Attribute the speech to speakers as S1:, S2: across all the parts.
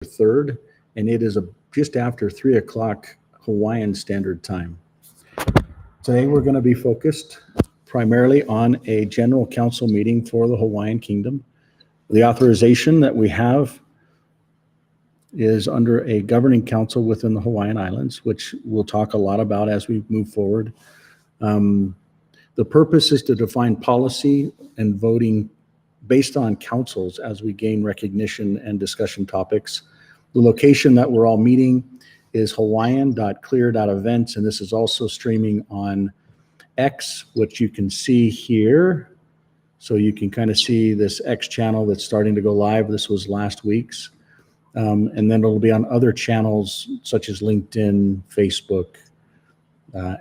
S1: 3rd, and it is just after 3 o'clock Hawaiian Standard Time. Today we're going to be focused primarily on a general council meeting for the Hawaiian Kingdom. The authorization that we have is under a governing council within the Hawaiian Islands, which we'll talk a lot about as we move forward. The purpose is to define policy and voting based on councils as we gain recognition and discussion topics. The location that we're all meeting is hawaiian.clear.events, and this is also streaming on X, which you can see here. So you can kind of see this X channel that's starting to go live. This was last week's. And then it'll be on other channels such as LinkedIn, Facebook,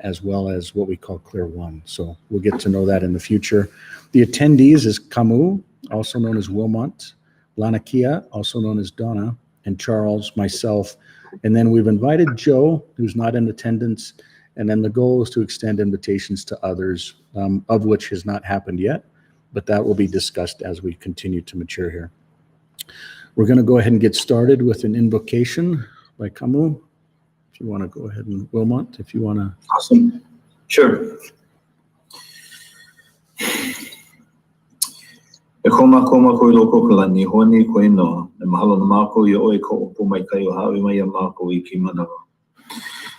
S1: as well as what we call Clear One. So we'll get to know that in the future. The attendees is Kamu, also known as Wilmot, Lanakia, also known as Donna, and Charles, myself. And then we've invited Joe, who's not in attendance. And then the goal is to extend invitations to others, of which has not happened yet, but that will be discussed as we continue to mature here. We're going to go ahead and get started with an invocation by Kamu. If you want to go ahead, and Wilmot, if you want to.
S2: Awesome. Sure. E koma koi loko kalani honi koi no e mahalo na mako ia oi ko opo mai kai o hawi mai a mako I ki manawa.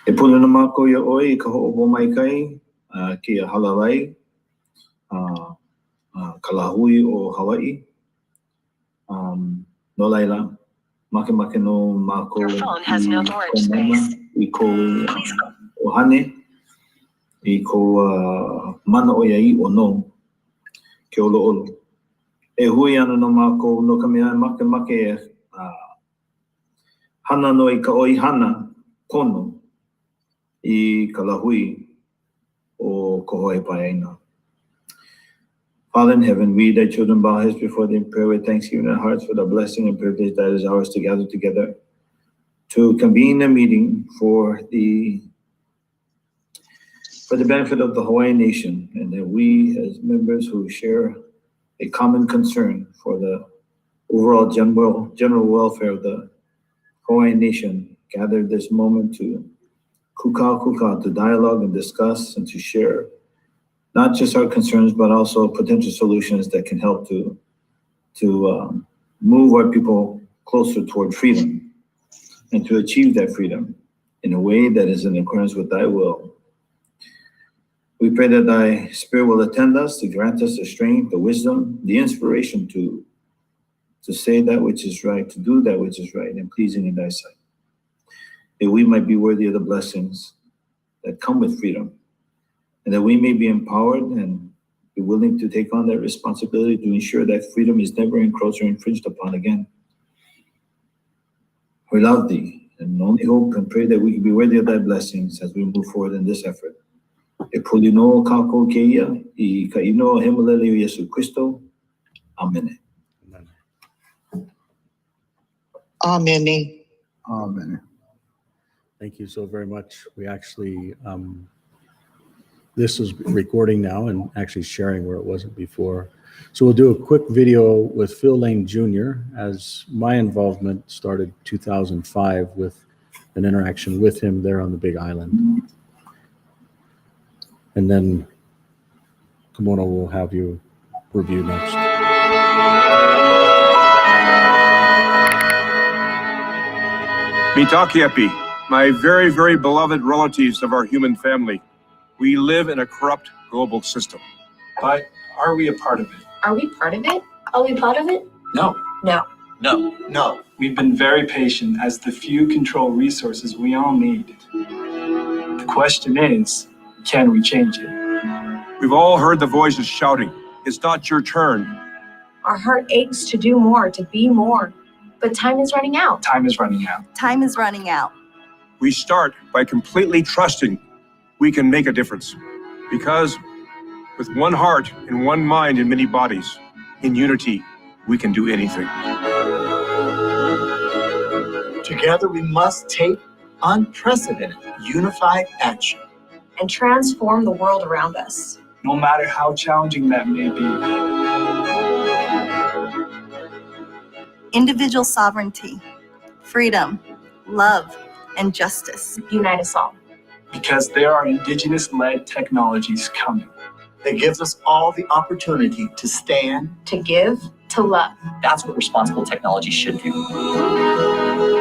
S2: E puna na mako ia oi ka ho opo mai kai ki a halarai kalahui o Hawaii. No laila make no mako.
S3: Your phone has no storage space.
S2: I ko ohane I ko mana o iai o no ke olo olo. E hui ana no mako no ka mea make hana no I ka oi hana pono I ka lahui o ko hoi paeina. Father in heaven, we, thy children, bow heads before thee in prayer with thanksgiving in our hearts for the blessing and privilege that is ours to gather together to convene a meeting for the benefit of the Hawaiian nation, and that we as members who share a common concern for the overall general welfare of the Hawaiian nation gathered this moment to kuka, to dialogue and discuss and to share not just our concerns, but also potential solutions that can help to move our people closer toward freedom and to achieve that freedom in a way that is in accordance with thy will. We pray that thy spirit will attend us, to grant us the strength, the wisdom, the inspiration to say that which is right, to do that which is right and pleasing in thy sight, that we might be worthy of the blessings that come with freedom, and that we may be empowered and be willing to take on that responsibility to ensure that freedom is never encroached or infringed upon again. We love thee and only hope and pray that we can be worthy of thy blessings as we move forward in this effort. E pulino kako keia I ka ino hemalele o Yesu Christo. Amen.
S4: Amen.
S2: Amen.
S1: Thank you so very much. We actually, this is recording now and actually sharing where it wasn't before. So we'll do a quick video with Phil Lane Jr. as my involvement started 2005 with an interaction with him there on the Big Island. And then Kimono will have you review next.
S5: Mitakiepi, my very, very beloved relatives of our human family. We live in a corrupt global system.
S6: But are we a part of it?
S3: Are we part of it? Are we part of it?
S6: No.
S3: No.
S6: No. No. We've been very patient as the few control resources we all need. The question is, can we change it?
S5: We've all heard the voices shouting, it's not your turn.
S3: Our heart aches to do more, to be more. But time is running out.
S6: Time is running out.
S7: Time is running out.
S5: We start by completely trusting we can make a difference. Because with one heart and one mind and many bodies, in unity, we can do anything.
S4: Together we must take unprecedented, unified action.
S3: And transform the world around us.
S6: No matter how challenging that may be.
S7: Individual sovereignty, freedom, love, and justice.
S3: Unite us all.
S6: Because there are indigenous-led technologies coming.
S4: That gives us all the opportunity to stand.
S3: To give, to love.
S8: That's what responsible technology should do.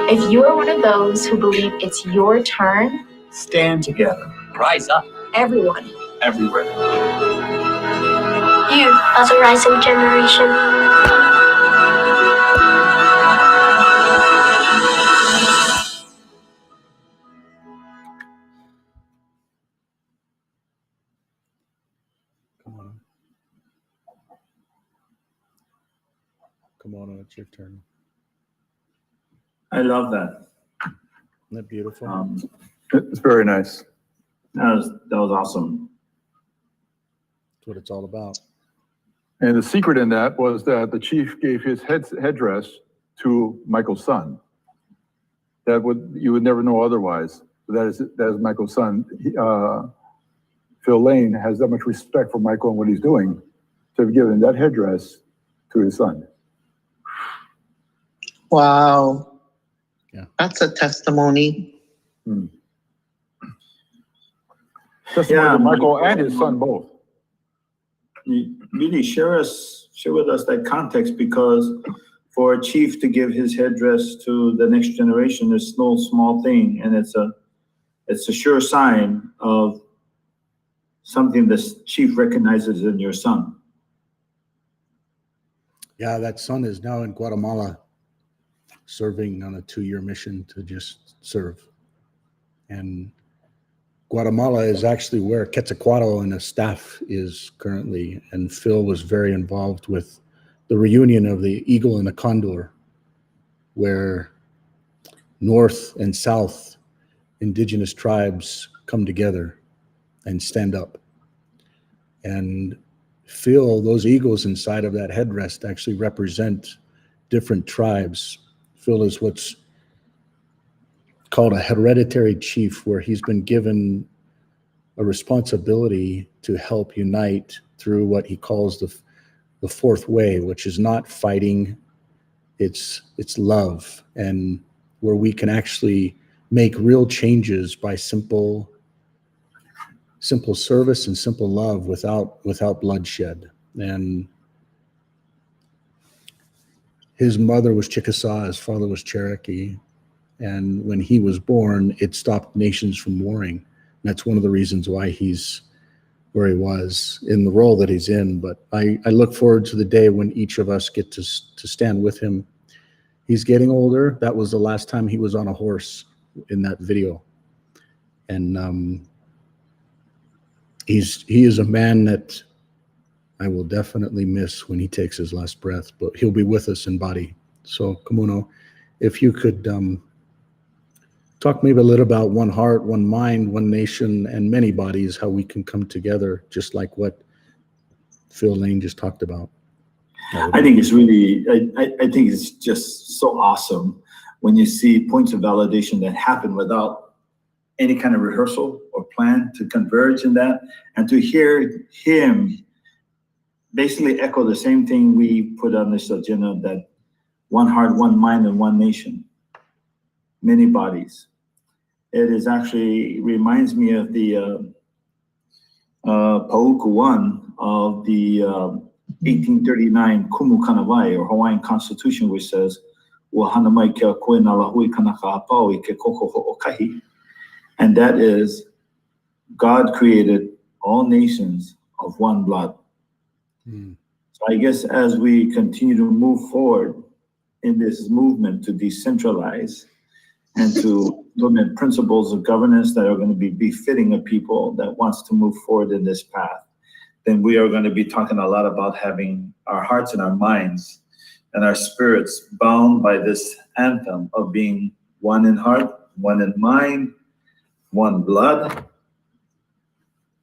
S3: If you are one of those who believe it's your turn,
S4: Stand together.
S8: Rise up.
S3: everyone.
S6: Everywhere.
S9: You are the rising generation.
S1: Come on. Come on, it's your turn.
S2: I love that.
S1: Isn't that beautiful?
S10: It's very nice.
S2: That was awesome.
S1: That's what it's all about.
S10: And the secret in that was that the chief gave his headdress to Michael's son. You would never know otherwise. That is Michael's son. Phil Lane has that much respect for Michael and what he's doing to have given that headdress to his son.
S4: Wow.
S1: Yeah.
S4: That's a testimony.
S10: Testimony to Michael and his son both.
S2: You really share with us that context, because for a chief to give his headdress to the next generation is no small thing, and it's a sure sign of something the chief recognizes in your son.
S1: Yeah, that son is now in Guatemala serving on a 2-year mission to just serve. And Guatemala is actually where Quetzalcoatl and the staff is currently. And Phil was very involved with the reunion of the eagle and the condor, where North and South indigenous tribes come together and stand up. And Phil, those eagles inside of that headrest actually represent different tribes. Phil is what's called a hereditary chief, where he's been given a responsibility to help unite through what he calls the fourth way, which is not fighting, it's love, and where we can actually make real changes by simple service and simple love without bloodshed. And his mother was Chickasaw, his father was Cherokee. And when he was born, it stopped nations from warring. And that's one of the reasons why he's where he was in the role that he's in. But I look forward to the day when each of us get to stand with him. He's getting older. That was the last time he was on a horse in that video. And he is a man that I will definitely miss when he takes his last breath, but he'll be with us in body. So, Kumuno, if you could talk maybe a little about one heart, one mind, one nation, and many bodies, how we can come together, just like what Phil Lane just talked about.
S2: I think it's really, I think it's just so awesome when you see points of validation that happen without any kind of rehearsal or plan to converge in that, and to hear him basically echo the same thing we put on this agenda, that one heart, one mind, and one nation, many bodies. It is actually reminds me of the Pauku 1 of the 1839 Kumu Kanawai, or Hawaiian Constitution, which says, and that is, God created all nations of one blood. So I guess as we continue to move forward in this movement to decentralize and to implement principles of governance that are going to be befitting a people that wants to move forward in this path, then we are going to be talking a lot about having our hearts and our minds and our spirits bound by this anthem of being one in heart, one in mind, one blood,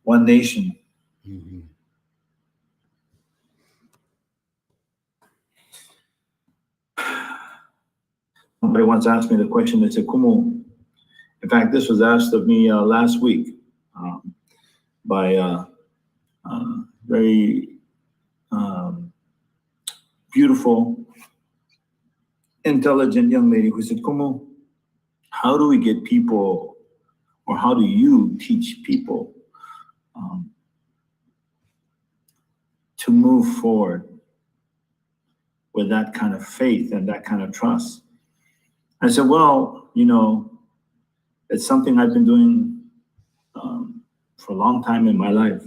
S2: one nation.
S1: Mm-hmm.
S2: Somebody once asked me the question, they said, Kumu, in fact, this was asked of me last week by a very beautiful intelligent young lady who said, Como, how do we get people, or how do you teach people to move forward with that kind of faith and that kind of trust? I said, well, it's something I've been doing for a long time in my life.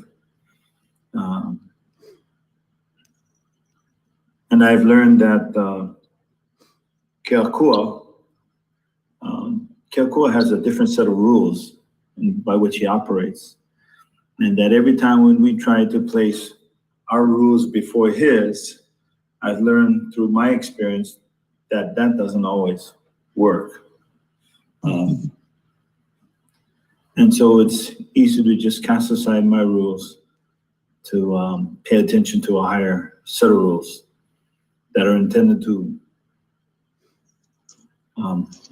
S2: And I've learned that Keakua has a different set of rules by which he operates. And that every time when we try to place our rules before his, I've learned through my experience that that doesn't always work. And so it's easy to just cast aside my rules to pay attention to a higher set of rules that are intended to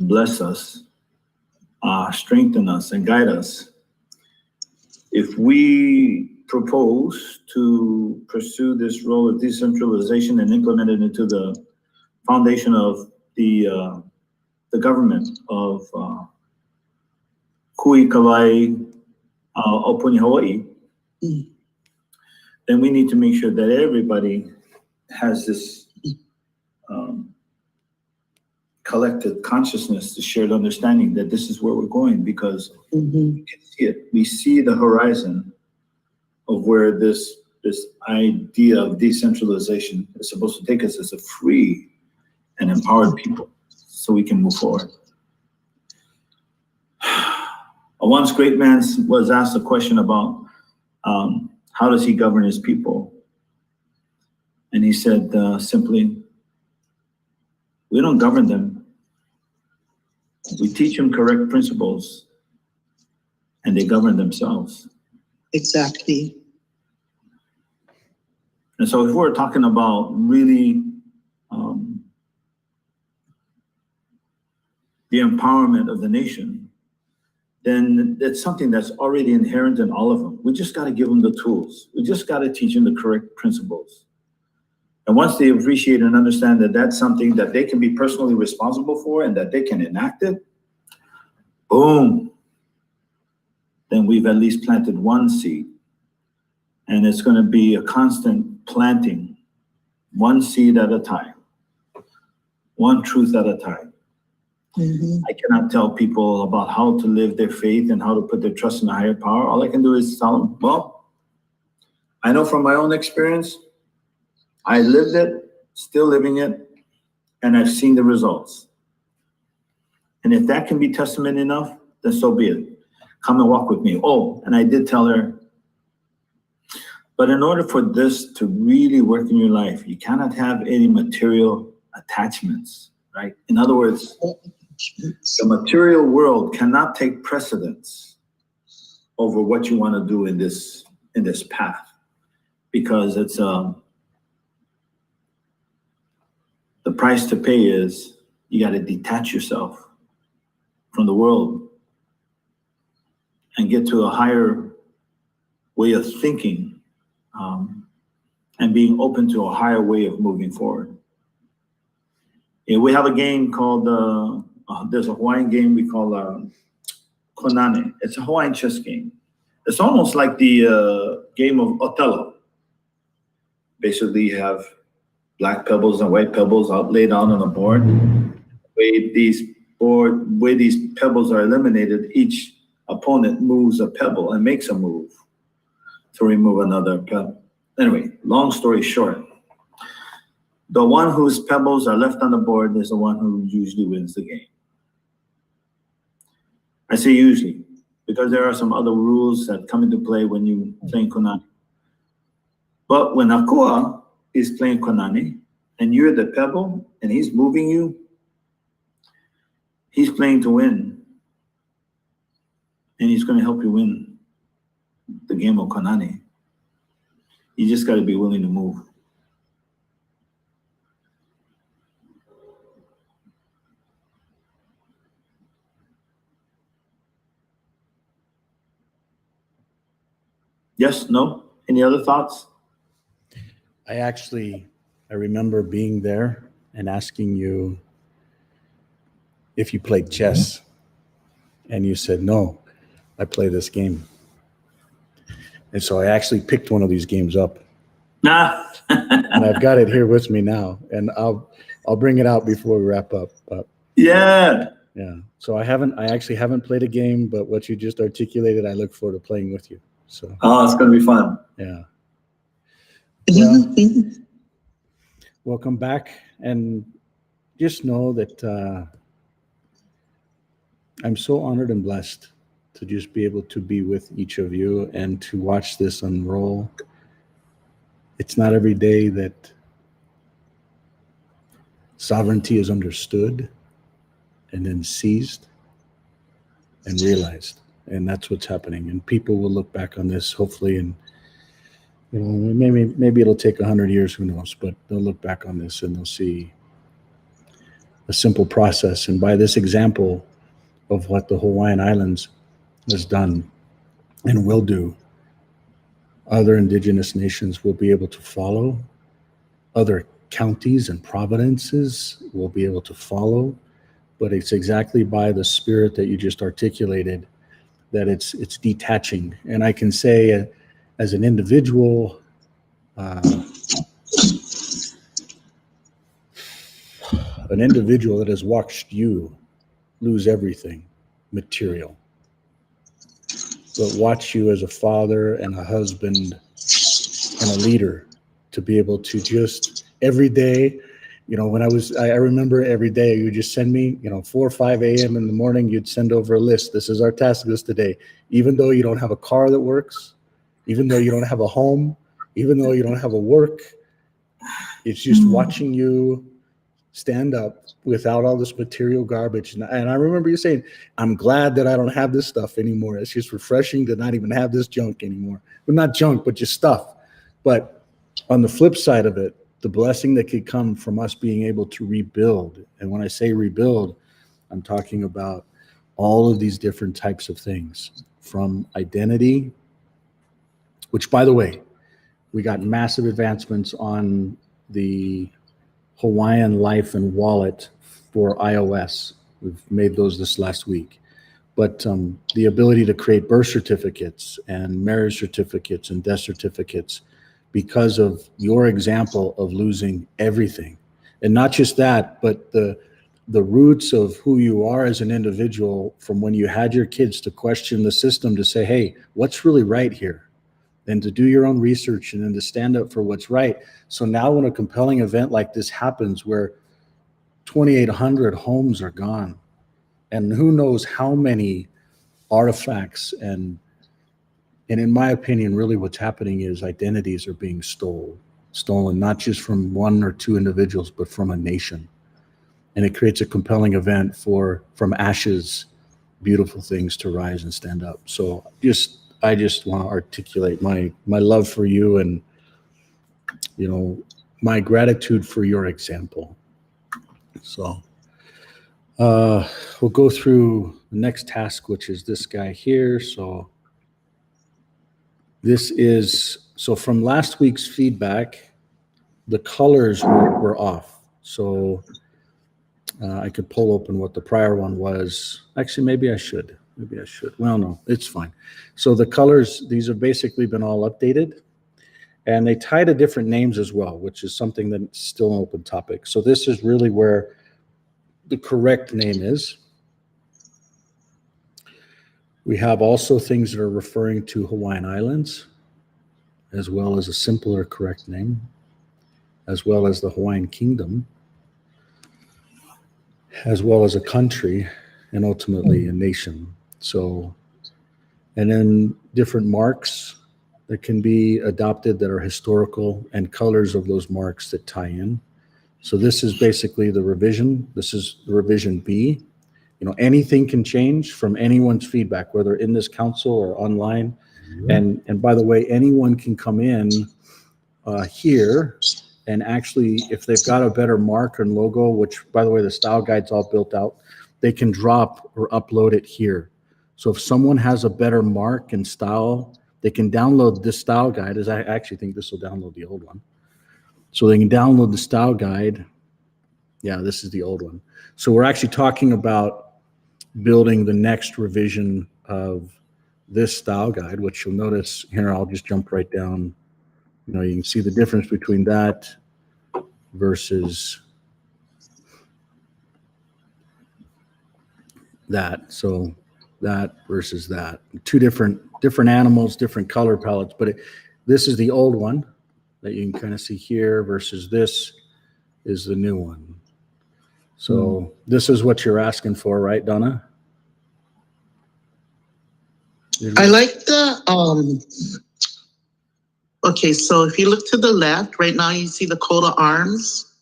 S2: bless us, strengthen us, and guide us. If we propose to pursue this role of decentralization and implement it into the foundation of the government of Kui Kawai Opuni Hawaii, then we need to make sure that everybody has this collective consciousness, the shared understanding that this is where we're going, because we can see it. We see the horizon of where this idea of decentralization is supposed to take us as a free and empowered people so we can move forward. A once great man was asked a question about how does he govern his people? And he said simply, we don't govern them. We teach them correct principles and they govern themselves.
S11: Exactly.
S2: And so if we're talking about really the empowerment of the nation, then it's something that's already inherent in all of them. We just got to give them the tools. We just got to teach them the correct principles. And once they appreciate and understand that that's something that they can be personally responsible for and that they can enact it, boom, then we've at least planted one seed. And it's going to be a constant planting, one seed at a time, one truth at a time. I cannot tell people about how to live their faith and how to put their trust in a higher power. All I can do is tell them, well, I know from my own experience, I lived it, still living it, and I've seen the results. And if that can be testament enough, then so be it. Come and walk with me. Oh, and I did tell her, but in order for this to really work in your life, you cannot have any material attachments, right? In other words, the material world cannot take precedence over what you want to do in this path, because it's the price to pay is you got to detach yourself from the world and get to a higher way of thinking, and being open to a higher way of moving forward. We have a game called, there's a Hawaiian game we call Konane. It's a Hawaiian chess game. It's almost like the game of Othello. Basically, you have black pebbles and white pebbles laid out on a board. The way these pebbles are eliminated, each opponent moves a pebble and makes a move to remove another pebble. Anyway, long story short, the one whose pebbles are left on the board is the one who usually wins the game. I say usually, because there are some other rules that come into play when you play Konane. But when Akua is playing Konane, and you're the pebble, and he's moving you, he's playing to win. And he's going to help you win the game of Konane. You just got to be willing to move. Yes, no? Any other thoughts?
S1: I remember being there and asking you if you played chess. And you said, no, I play this game. And so I actually picked one of these games up.
S2: Nah.
S1: And I've got it here with me now. And I'll bring it out before we wrap up. But
S2: Yeah.
S1: yeah. So I actually haven't played a game, but what you just articulated, I look forward to playing with you. So
S2: Oh, it's going to be fun.
S1: yeah.
S11: Another
S1: Well,
S11: thing,
S1: welcome back. And just know that I'm so honored and blessed to just be able to be with each of you and to watch this unroll. It's not every day that sovereignty is understood and then seized and realized. And that's what's happening. And people will look back on this, hopefully, and maybe it'll take 100 years, who knows, but they'll look back on this and they'll see a simple process. And by this example of what the Hawaiian Islands has done and will do, other indigenous nations will be able to follow. Other counties and provinces will be able to follow. But it's exactly by the spirit that you just articulated that it's detaching. And I can say, as an individual, an individual that has watched you lose everything material, but watch you as a father and a husband and a leader to be able to just every day, when I remember every day you would just send me, 4 or 5 a.m. in the morning, you'd send over a list. This is our task list today. Even though you don't have a car that works, even though you don't have a home, even though you don't have a work, it's just watching you stand up without all this material garbage. And I remember you saying, I'm glad that I don't have this stuff anymore. It's just refreshing to not even have this junk anymore. Well, not junk, but just stuff. But on the flip side of it, the blessing that could come from us being able to rebuild. And when I say rebuild, I'm talking about all of these different types of things, from identity, which, by the way, we got massive advancements on the Hawaiian Life and Wallet for iOS. We've made those this last week. But the ability to create birth certificates and marriage certificates and death certificates because of your example of losing everything. And not just that, but the roots of who you are as an individual from when you had your kids to question the system, to say, hey, what's really right here? And to do your own research and then to stand up for what's right. So now when a compelling event like this happens where 2,800 homes are gone, and who knows how many artifacts and in my opinion, really what's happening is identities are being stolen, not just from 1 or 2 individuals, but from a nation. And it creates a compelling event from ashes, beautiful things to rise and stand up. So I just want to articulate my love for you and, my gratitude for your example. So we'll go through the next task, which is this guy here. So from last week's feedback, the colors were off. So I could pull open what the prior one was. Actually, maybe I should. Well, no, it's fine. So the colors, these have basically been all updated. And they tie to different names as well, which is something that's still an open topic. So this is really where the correct name is. We have also things that are referring to Hawaiian Islands, as well as a simpler correct name, as well as the Hawaiian Kingdom, as well as a country, and ultimately a nation. So, and then different marks that can be adopted that are historical, and colors of those marks that tie in. So this is basically the revision. This is the revision B. Anything can change from anyone's feedback, whether in this council or online. And by the way, anyone can come in here and actually, if they've got a better mark and logo, which by the way, the style guide's all built out, they can drop or upload it here. So if someone has a better mark and style, they can download this style guide. As I actually think this will download the old one. So they can download the style guide Yeah, this is the old one. So we're actually talking about building the next revision of this style guide, which you'll notice here. I'll just jump right down. You know, you can see the difference between that versus that. So that versus that, two different animals, different color palettes. But this is the old one that you can kind of see here versus this is the new one. So this is what you're asking for, right, Donna?
S11: I like the, okay, so if you look to the left, right now you see the coat of arms.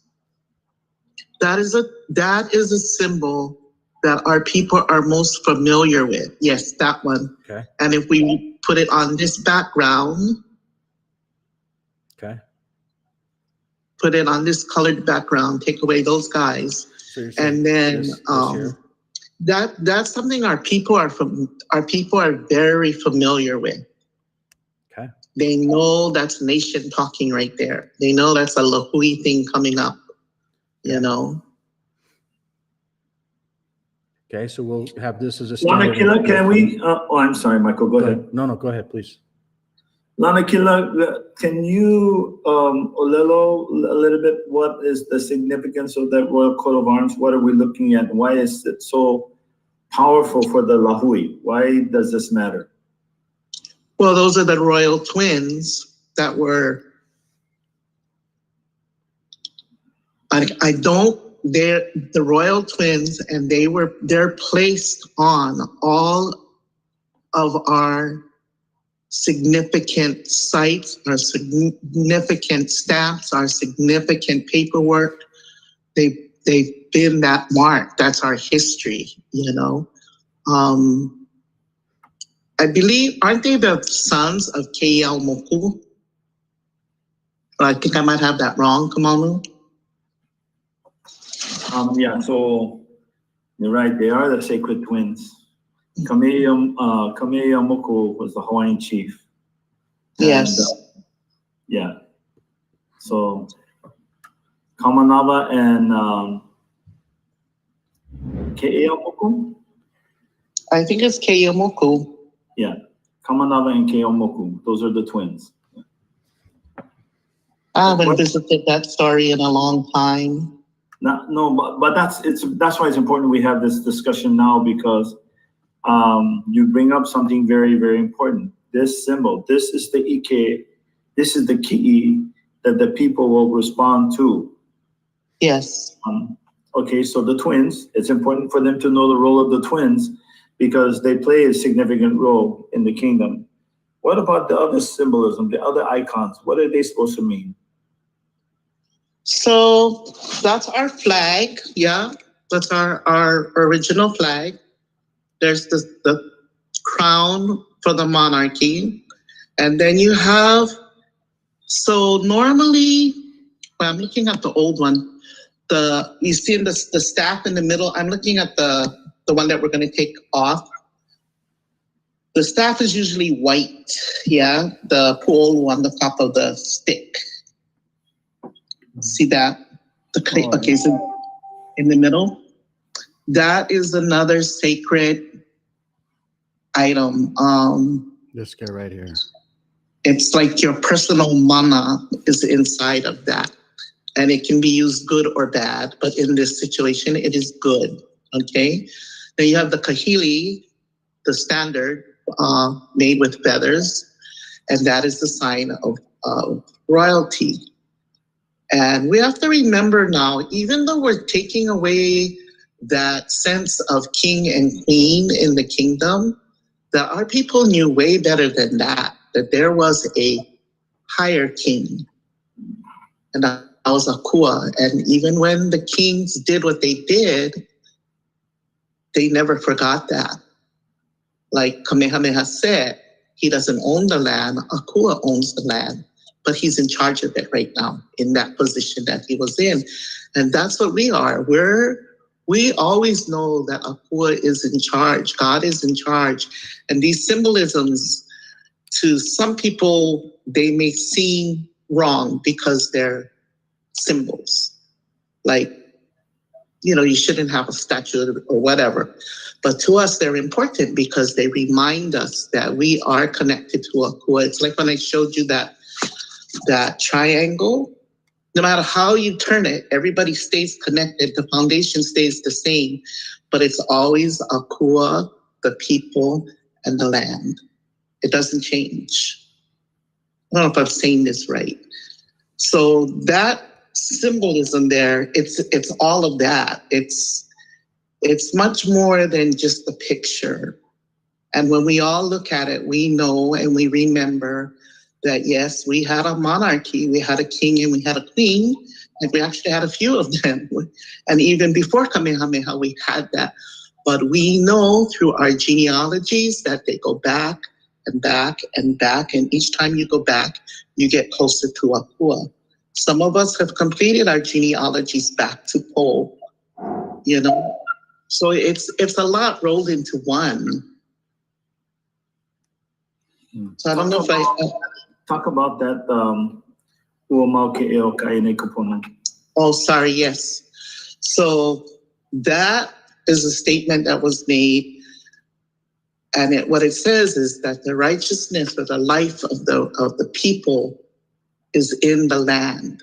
S11: That is a symbol that our people are most familiar with. Yes, that one.
S1: Okay.
S11: And if we put it on this background,
S1: Okay.
S11: put it on this colored background, take away those guys.
S1: So
S11: And then
S1: this here?
S11: that's something our people are very familiar with.
S1: Okay.
S11: They know that's nation talking right there. They know that's a Lahui thing coming up, you know.
S1: Okay, so we'll have this as a standard.
S2: Lanakila, can we, I'm sorry, Michael, go ahead.
S1: No, go ahead, please.
S2: Lanakila, can you, Olelo, a little bit, what is the significance of that royal coat of arms? What are we looking at? Why is it so powerful for the Lahui? Why does this matter?
S11: Well, those are the royal twins that were, they're the royal twins, and they're placed on all of our significant sites, our significant stamps, our significant paperwork. They've been that mark. That's our history, you know. I believe, aren't they the sons of K.L. Moku? I think I might have that wrong, Kamalu.
S2: Yeah, so you're right, they are the sacred twins. Kameyamoku was the Hawaiian chief.
S11: Yes.
S2: And, yeah. So Kamanava and Keeaumoku?
S11: I think it's Keeaumoku.
S2: Yeah, Kamanava and Keeaumoku, those are the twins.
S11: I haven't visited that story in a long time.
S2: No, but that's why it's important we have this discussion now, because you bring up something very, very important. This symbol, this is the Ike, this is the ki'i that the people will respond to.
S11: Yes.
S2: Okay, so the twins, it's important for them to know the role of the twins because they play a significant role in the kingdom. What about the other symbolism, the other icons? What are they supposed to mean?
S11: So that's our flag, yeah. That's our original flag. There's the crown for the monarchy. And then you have, so normally, well, I'm looking at the old one. You see the staff in the middle, I'm looking at the one that we're gonna take off. The staff is usually white, yeah? The pole on the top of the stick. See that? Okay, so in the middle, that is another sacred item.
S1: This guy right here.
S11: It's like your personal mana is inside of that. And it can be used good or bad, but in this situation, it is good, okay? Then you have the kahili, the standard made with feathers, and that is the sign of royalty. And we have to remember now, even though we're taking away that sense of king and queen in the kingdom, that our people knew way better than that there was a higher king. And that was Akua. And even when the kings did what they did, they never forgot that. Like Kamehameha said, he doesn't own the land, Akua owns the land. But he's in charge of it right now in that position that he was in. And that's what we are. We always know that Akua is in charge. God is in charge. And these symbolisms, to some people, they may seem wrong because they're symbols. Like you shouldn't have a statue or whatever. But to us, they're important because they remind us that we are connected to Akua. It's like when I showed you that triangle. No matter how you turn it, everybody stays connected. The foundation stays the same, but it's always Akua, the people, and the land. It doesn't change. I don't know if I'm saying this right. So that symbolism there, it's all of that. It's much more than just the picture. And when we all look at it, we know and we remember that, yes, we had a monarchy, we had a king and we had a queen, and we actually had a few of them. And even before Kamehameha, we had that. But we know through our genealogies that they go back and back and back. And each time you go back, you get closer to Akua. Some of us have completed our genealogies back to Po, So it's a lot rolled into one. So I don't know if
S2: Talk about that, Uamau Kaine Kapona.
S11: Oh, sorry, yes. So that is a statement that was made. And what it says is that the righteousness or the life of the people is in the land.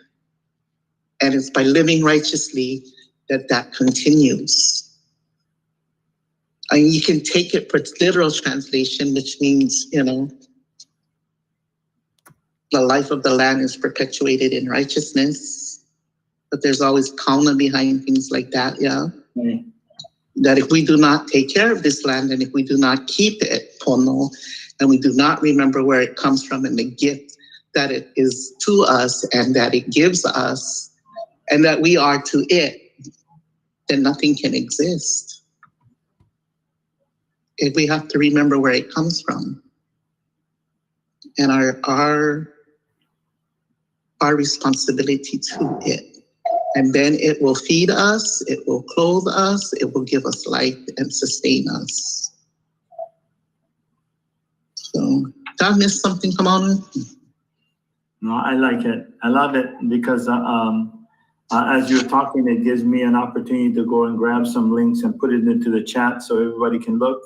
S11: And it's by living righteously that continues. And you can take it for its literal translation, which means, the life of the land is perpetuated in righteousness. But there's always kauna behind things like that, yeah?
S2: Mm.
S11: That if we do not take care of this land and if we do not keep it, pono, and we do not remember where it comes from and the gift that it is to us and that it gives us and that we are to it, then nothing can exist. If we have to remember where it comes from and our responsibility to it. And then it will feed us, it will clothe us, it will give us life and sustain us. So, did I miss something? Come on.
S2: No, I like it. I love it because as you're talking, it gives me an opportunity to go and grab some links and put it into the chat so everybody can look.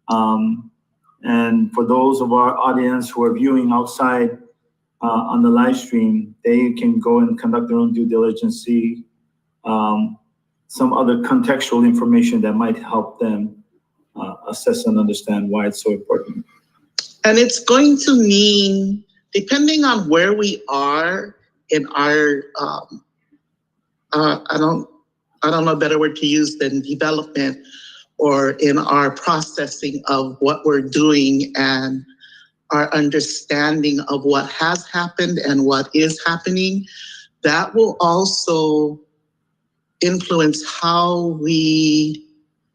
S2: And for those of our audience who are viewing outside on the live stream, they can go and conduct their own due diligence, see some other contextual information that might help them assess and understand why it's so important.
S11: And it's going to mean, depending on where we are in our, I don't know a better word to use than development, or in our processing of what we're doing and our understanding of what has happened and what is happening, that will also influence how we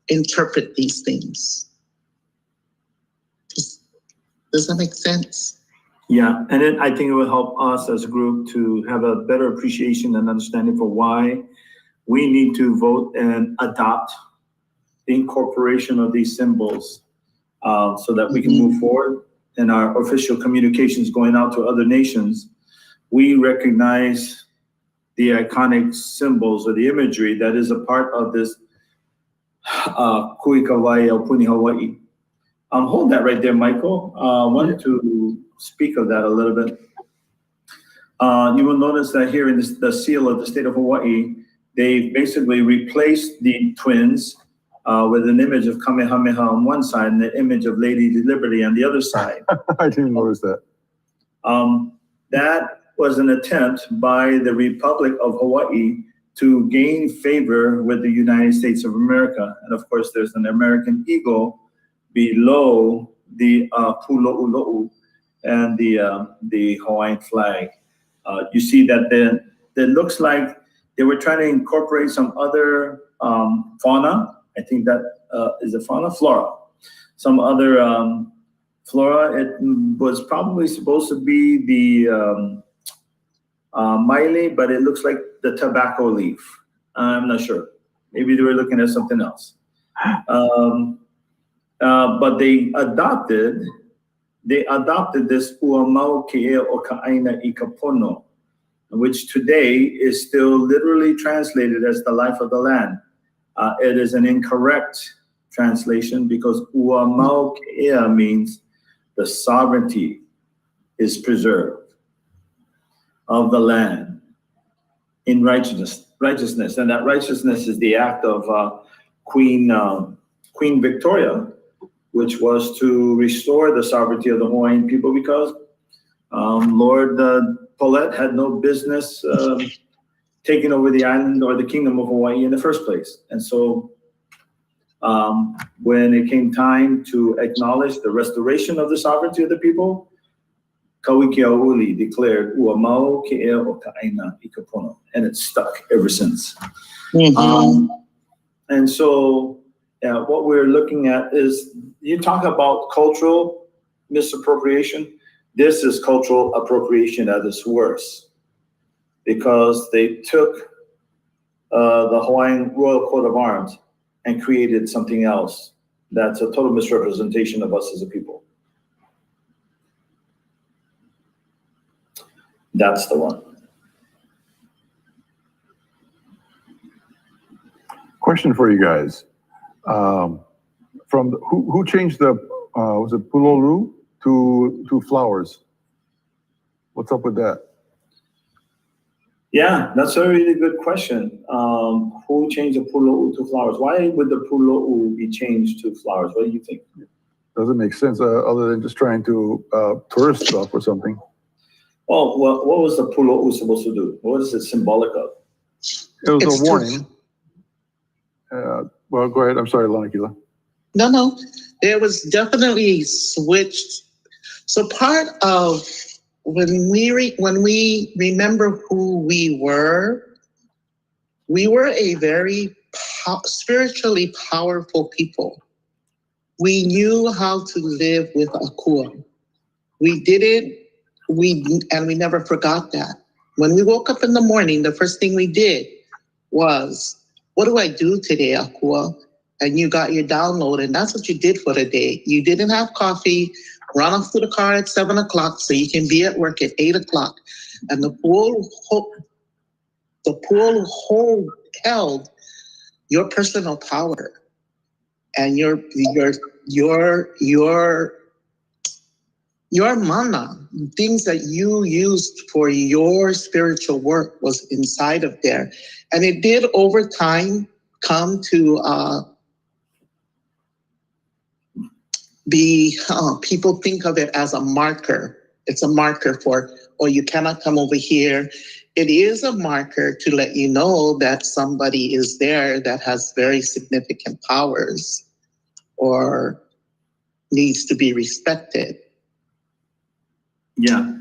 S11: interpret these things. Does that make sense?
S2: Yeah, and then I think it will help us as a group to have a better appreciation and understanding for why we need to vote and adopt the incorporation of these symbols so that we can move forward. In our official communications going out to other nations, we recognize the iconic symbols or the imagery that is a part of this Kui Kauai au Puni Hawaii. Hold that right there, Michael. Wanted to speak of that a little bit. You will notice that here in the seal of the state of Hawaii, they basically replaced the twins with an image of Kamehameha on one side and the image of Lady Liberty on the other side.
S10: I didn't notice that.
S2: That was an attempt by the Republic of Hawaii to gain favor with the United States of America. And of course, there's an American eagle below the pulo'ulo'u and the Hawaiian flag. You see that then it looks like they were trying to incorporate some other fauna. I think that is a fauna, flora. Some other flora. It was probably supposed to be the maile, but it looks like the tobacco leaf. I'm not sure. Maybe they were looking at something else. But they adopted this Uamau Ke'e o Ka'aina I Kapono, which today is still literally translated as the life of the land. It is an incorrect translation because ua mau ke'ea means the sovereignty is preserved of the land in righteousness. And that righteousness is the act of Queen Victoria, which was to restore the sovereignty of the Hawaiian people because Lord Paulette had no business taking over the island or the kingdom of Hawaii in the first place. And so when it came time to acknowledge the restoration of the sovereignty of the people, Kauikeauli declared, Ua mau ke'ea o ka'aina I ka pono, and it's stuck ever since. And so what we're looking at is, you talk about cultural misappropriation. This is cultural appropriation at its worst, because they took the Hawaiian Royal Coat of Arms and created something else that's a total misrepresentation of us as a people. That's the one.
S10: Question for you guys. Who changed the, was it pulolu to flowers? What's up with that?
S2: Yeah, that's a really good question. Who changed the pulou to flowers? Why would the pulou be changed to flowers? What do you think?
S10: Doesn't make sense other than just trying to tourist stuff or something.
S2: Oh, well, what was the pulou supposed to do? What is it symbolic of?
S10: It was a warning. Well, go ahead. I'm sorry, Lanakila.
S11: No. There was definitely switched. So part of when we remember who we were a very spiritually powerful people. We knew how to live with Akua. We did it. And we never forgot that. When we woke up in the morning, the first thing we did was, what do I do today, Akua? And you got your download, and that's what you did for the day. You didn't have coffee, run off to the car at 7 o'clock so you can be at work at 8 o'clock. And the pool held your personal power and your mana, things that you used for your spiritual work was inside of there. And it did over time come to people think of it as a marker. It's a marker for, oh, you cannot come over here. It is a marker to let you know that somebody is there that has very significant powers or needs to be respected.
S2: Yeah,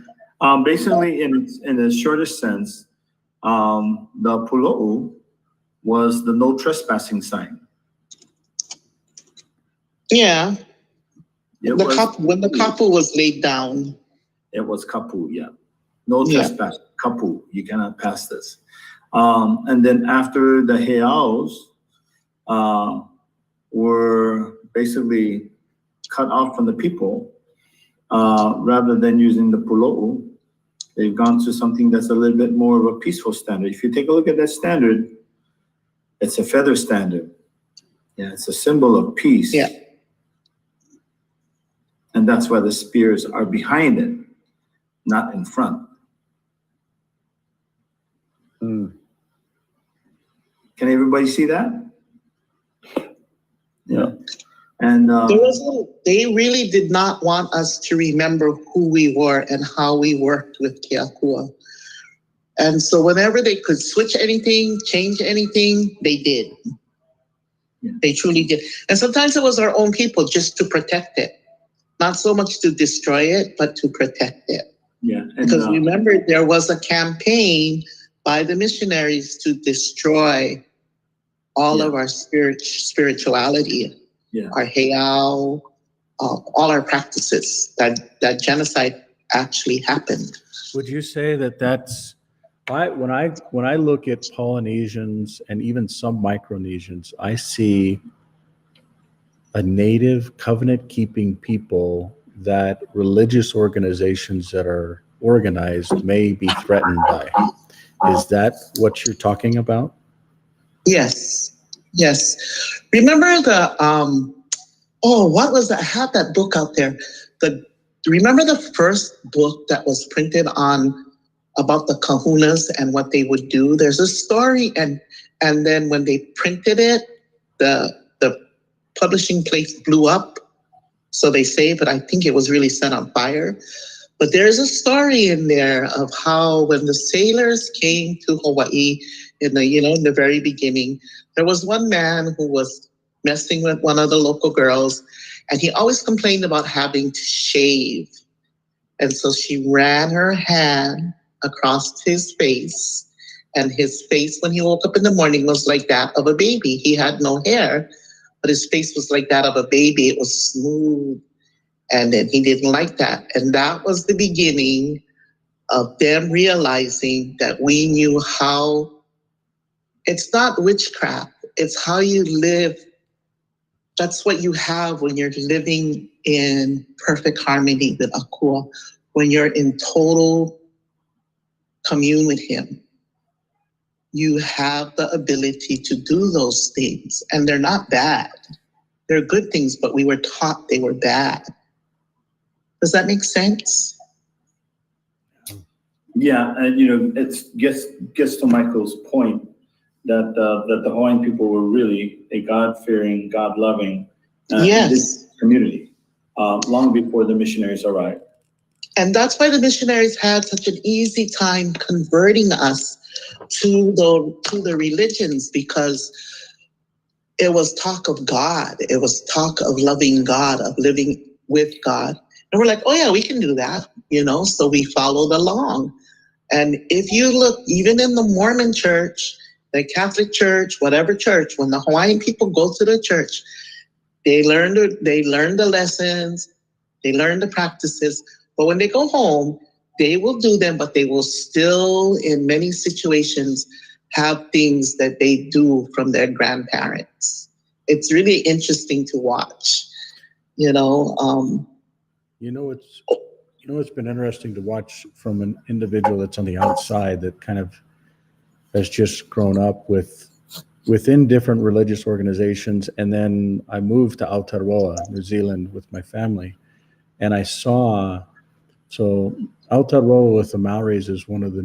S2: basically in the shortest sense, the pulou was the no trespassing sign.
S11: Yeah.
S2: When
S11: the kapu was laid down.
S2: It was kapu, yeah. No trespass, kapu, you cannot pass this. And then after the heiaus were basically cut off from the people, rather than using the pulou, they've gone to something that's a little bit more of a peaceful standard. If you take a look at that standard, it's a feather standard. Yeah, it's a symbol of peace.
S11: Yeah.
S2: And that's why the spears are behind it, not in front. Can everybody see that? Yeah. And
S11: they really did not want us to remember who we were and how we worked with Keakua. And so whenever they could switch anything, change anything, they did. Yeah. They truly did. And sometimes it was our own people just to protect it. Not so much to destroy it, but to protect it.
S2: Yeah.
S11: Because remember, there was a campaign by the missionaries to destroy all of our spirituality. Yeah. Our heiau, all our practices, that genocide actually happened.
S1: Would you say that that's when I look at Polynesians and even some Micronesians, I see a native covenant-keeping people that religious organizations that are organized may be threatened by. Is that what you're talking about?
S11: Yes. Yes. Remember what was that? I had that book out there. Remember the first book that was printed about the kahunas and what they would do? There's a story, and then when they printed it, the publishing place blew up. So they say, but I think it was really set on fire. But there's a story in there of how when the sailors came to Hawaii in the very beginning, there was one man who was messing with one of the local girls, and he always complained about having to shave. And so she ran her hand across his face, and his face when he woke up in the morning was like that of a baby. He had no hair, but his face was like that of a baby. It was smooth. And then he didn't like that. And that was the beginning of them realizing that we knew how, it's not witchcraft, it's how you live. That's what you have when you're living in perfect harmony with Akua, when you're in total commune with him. You have the ability to do those things, and they're not bad. They're good things, but we were taught they were bad. Does that make sense?
S2: Yeah, and it gets to Michael's point that the Hawaiian people were really a God-fearing, God-loving community long before the missionaries arrived.
S11: And that's why the missionaries had such an easy time converting us to the religions, because it was talk of God. It was talk of loving God, of living with God. And we're like, oh yeah, we can do that, so we followed along. And if you look, even in the Mormon church, the Catholic church, whatever church, when the Hawaiian people go to the church, they learn the lessons, they learn the practices, but when they go home, they will do them, but they will still, in many situations, have things that they do from their grandparents. It's really interesting to watch,
S1: It's been interesting to watch from an individual that's on the outside that kind of has just grown up within different religious organizations. And then I moved to Aotearoa, New Zealand, with my family. And I saw, so Aotearoa with the Maoris is one of the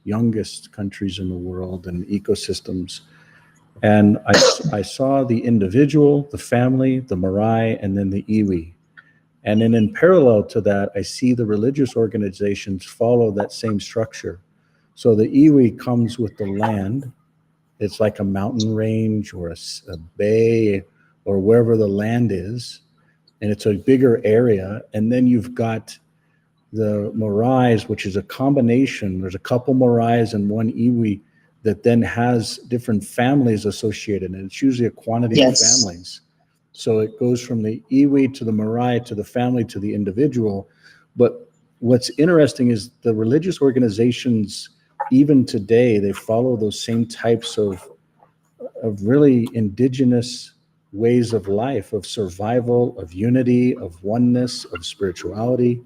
S1: youngest countries in the world and ecosystems. And I saw the individual, the family, the marae, and then the iwi. And then in parallel to that, I see the religious organizations follow that same structure. So the iwi comes with the land. It's like a mountain range or a bay or wherever the land is. And it's a bigger area. And then you've got the maraes, which is a combination. There's a couple maraes and one iwi that then has different families associated. And it's usually a quantity of families. So it goes from the iwi to the marae to the family to the individual. But what's interesting is the religious organizations, even today, they follow those same types of really indigenous ways of life, of survival, of unity, of oneness, of spirituality.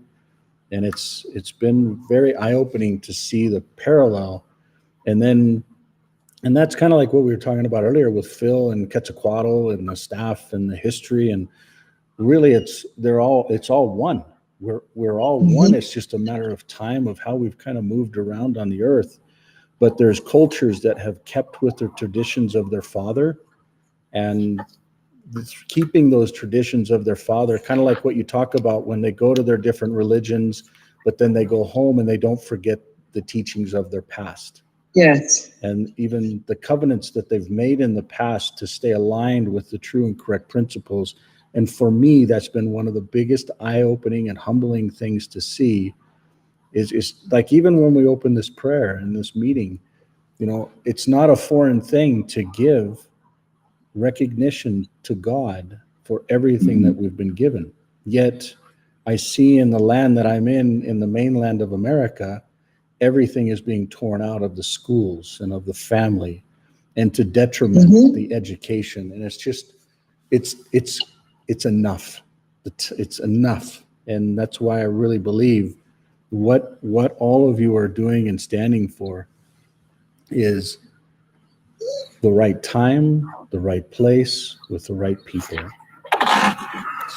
S1: And it's been very eye-opening to see the parallel. And that's kind of like what we were talking about earlier with Phil and Quetzalcoatl and the staff and the history. And really it's all one. We're all one. It's just a matter of time of how we've kind of moved around on the earth. But there's cultures that have kept with the traditions of their father, and keeping those traditions of their father, kind of like what you talk about when they go to their different religions, but then they go home and they don't forget the teachings of their past.
S11: Yes.
S1: And even the covenants that they've made in the past to stay aligned with the true and correct principles. And for me, that's been one of the biggest eye-opening and humbling things to see is like, even when we open this prayer and this meeting, it's not a foreign thing to give recognition to God for everything that we've been given. Yet I see in the land that I'm in the mainland of America, everything is being torn out of the schools and of the family, and to detriment the education. And it's just, it's enough. It's enough. And that's why I really believe what all of you are doing and standing for is the right time, the right place with the right people.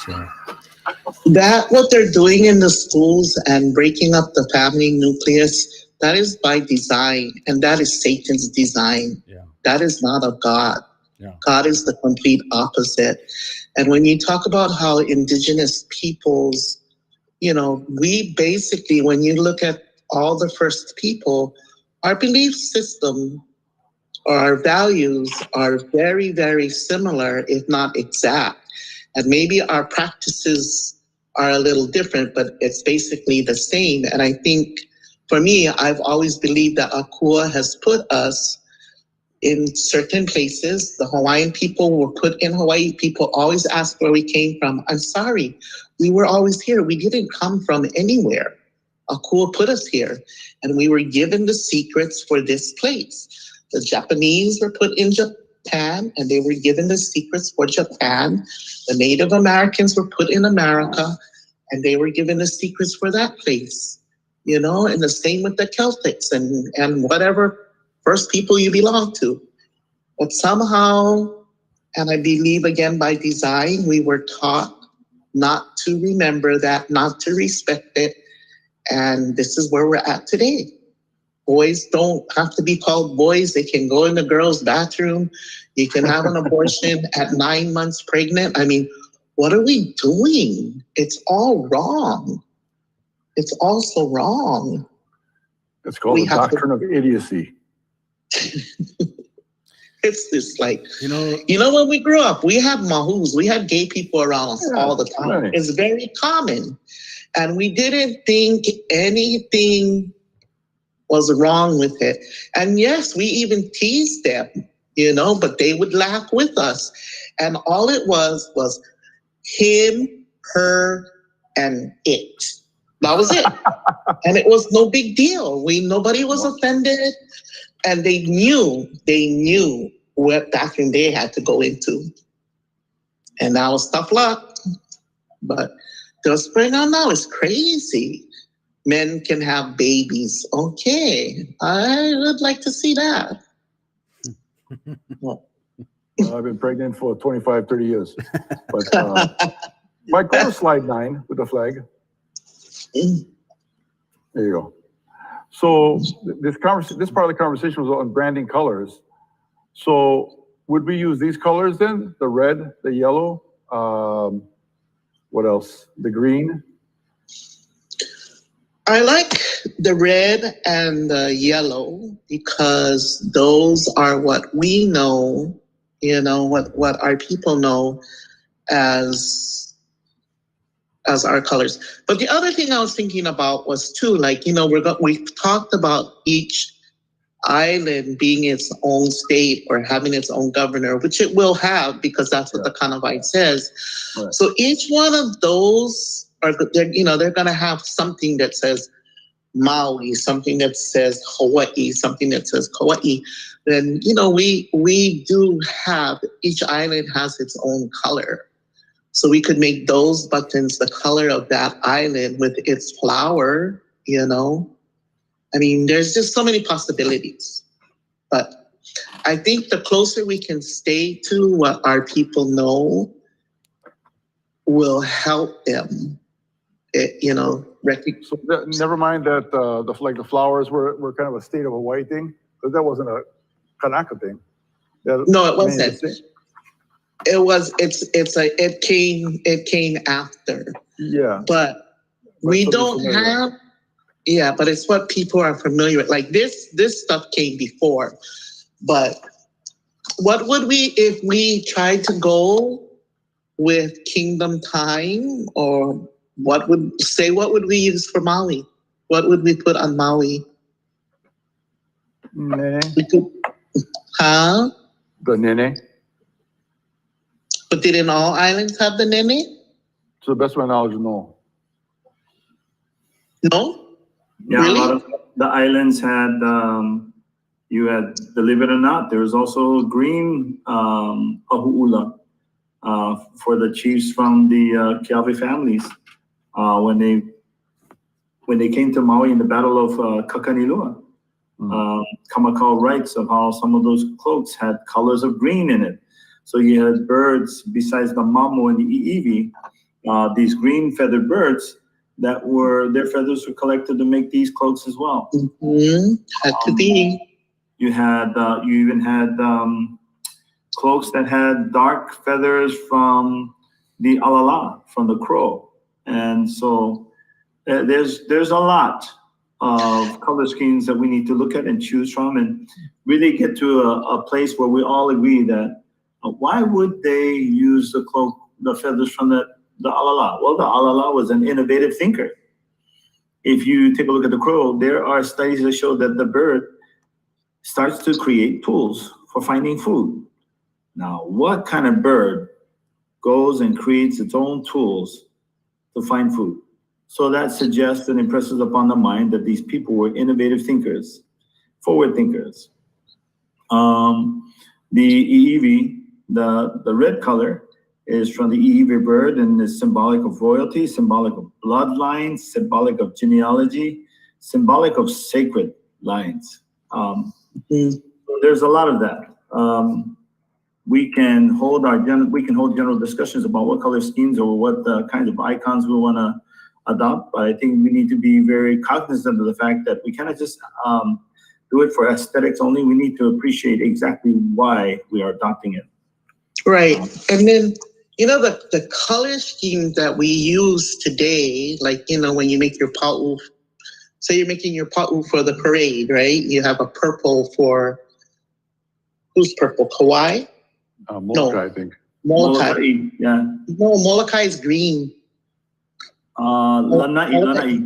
S1: So
S11: That what they're doing in the schools and breaking up the family nucleus, that is by design, and that is Satan's design.
S1: yeah,
S11: That is not of God.
S1: yeah,
S11: God is the complete opposite. And when you talk about how indigenous peoples, we basically, when you look at all the first people, our belief system or our values are very, very similar, if not exact. And maybe our practices are a little different, but it's basically the same. And I think for me, I've always believed that Akua has put us in certain places. The Hawaiian people were put in Hawaii. People always ask where we came from. I'm sorry, we were always here. We didn't come from anywhere. Akua put us here, and we were given the secrets for this place. The Japanese were put in Japan, and they were given the secrets for Japan. The Native Americans were put in America, and they were given the secrets for that place. And the same with the Celtics and whatever first people you belong to. But somehow, and I believe again by design, we were taught not to remember that, not to respect it. And this is where we're at today. Boys don't have to be called boys. They can go in the girls' bathroom. You can have an abortion at 9 months pregnant. I mean, what are we doing? It's all wrong. It's also wrong.
S10: It's called the doctrine of idiocy.
S11: It's just like, when we grew up, we had mahus, we had gay people around us all the time. Right. It's very common. And we didn't think anything was wrong with it. And yes, we even teased them, but they would laugh with us. And all it was him, her, and it. That was it. And it was no big deal. Nobody was offended. And they knew what bathroom they had to go into. And that was tough luck. But what's going on now is crazy. Men can have babies. Okay, I would like to see that.
S10: Well, I've been pregnant for 25, 30 years. But Mike, go to slide 9 with the flag. There you go. So this part of the conversation was on branding colors. So would we use these colors then? The red, the yellow, what else? The green?
S11: I like the red and the yellow because those are what we know, what our people know as our colors. But the other thing I was thinking about was too, we've talked about each island being its own state or having its own governor, which it will have because that's what the Kanawai says. Right. So each one of those they're going to have something that says Maui, something that says Hawaii, something that says Kauai. Then, we do have, each island has its own color. So we could make those buttons the color of that island with its flower, I mean, there's just so many possibilities. But I think the closer we can stay to what our people know will help them,
S10: So never mind that the flowers were kind of a state of Hawaii thing, because that wasn't a Kanaka thing.
S11: No, it wasn't. It came after.
S10: Yeah.
S11: But we don't have. Yeah, but it's what people are familiar with. Like this stuff came before. But what would we, if we tried to go with Kingdom Time, or what would we use for Maui? What would we put on Maui?
S10: Nene.
S11: Huh?
S10: The nene.
S11: But didn't all islands have the nene?
S10: To the best of my knowledge, no.
S11: No?
S2: Yeah,
S11: really?
S2: A lot of the islands had, believe it or not, there was also green ahu'ula for the chiefs from the Keawe families. When they came to Maui in the Battle of Kakanilua, Kamakau writes of how some of those cloaks had colors of green in it. So you had birds besides the mamo and the iiwi, these green feathered birds that their feathers were collected to make these cloaks as well.
S11: Had to be.
S2: You even had cloaks that had dark feathers from the alala, from the crow. And so there's a lot of color schemes that we need to look at and choose from and really get to a place where we all agree that why would they use the feathers from the alala? Well, the alala was an innovative thinker. If you take a look at the crow, there are studies that show that the bird starts to create tools for finding food. Now, what kind of bird goes and creates its own tools to find food? So that suggests and impresses upon the mind that these people were innovative thinkers, forward thinkers. The iiwi, the red color, is from the iiwi bird and is symbolic of royalty, symbolic of bloodlines, symbolic of genealogy, symbolic of sacred lines. So there's a lot of that. We can hold general discussions about what color schemes or what kinds of icons we want to adopt, but I think we need to be very cognizant of the fact that we cannot just do it for aesthetics only. We need to appreciate exactly why we are adopting it.
S11: Right. And then, the color scheme that we use today, like, when you make your pa'u, say you're making your pa'u for the parade, right? You have a purple for, who's purple? Kauai?
S10: Molokai, I think.
S11: Molokai.
S2: Yeah.
S11: No, Molokai is green.
S2: Lanai.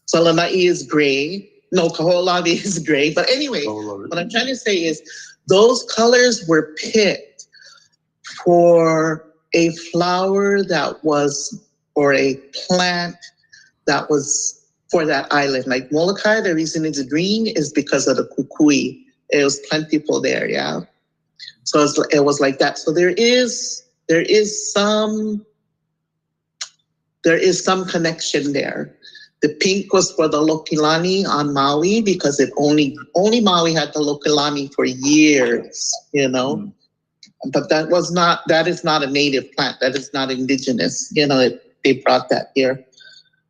S11: So Lanai is gray. No, Kaho'olawe is gray. But anyway, what I'm trying to say is those colors were picked for a flower that was, or a plant that was for that island. Like Molokai, the reason it's green is because of the kukui. It was plentiful there, yeah. So it was like that. So there is some connection there. The pink was for the Lokilani on Maui because it only Maui had the Lokilani for years, But that is not a native plant. That is not indigenous. They brought that here.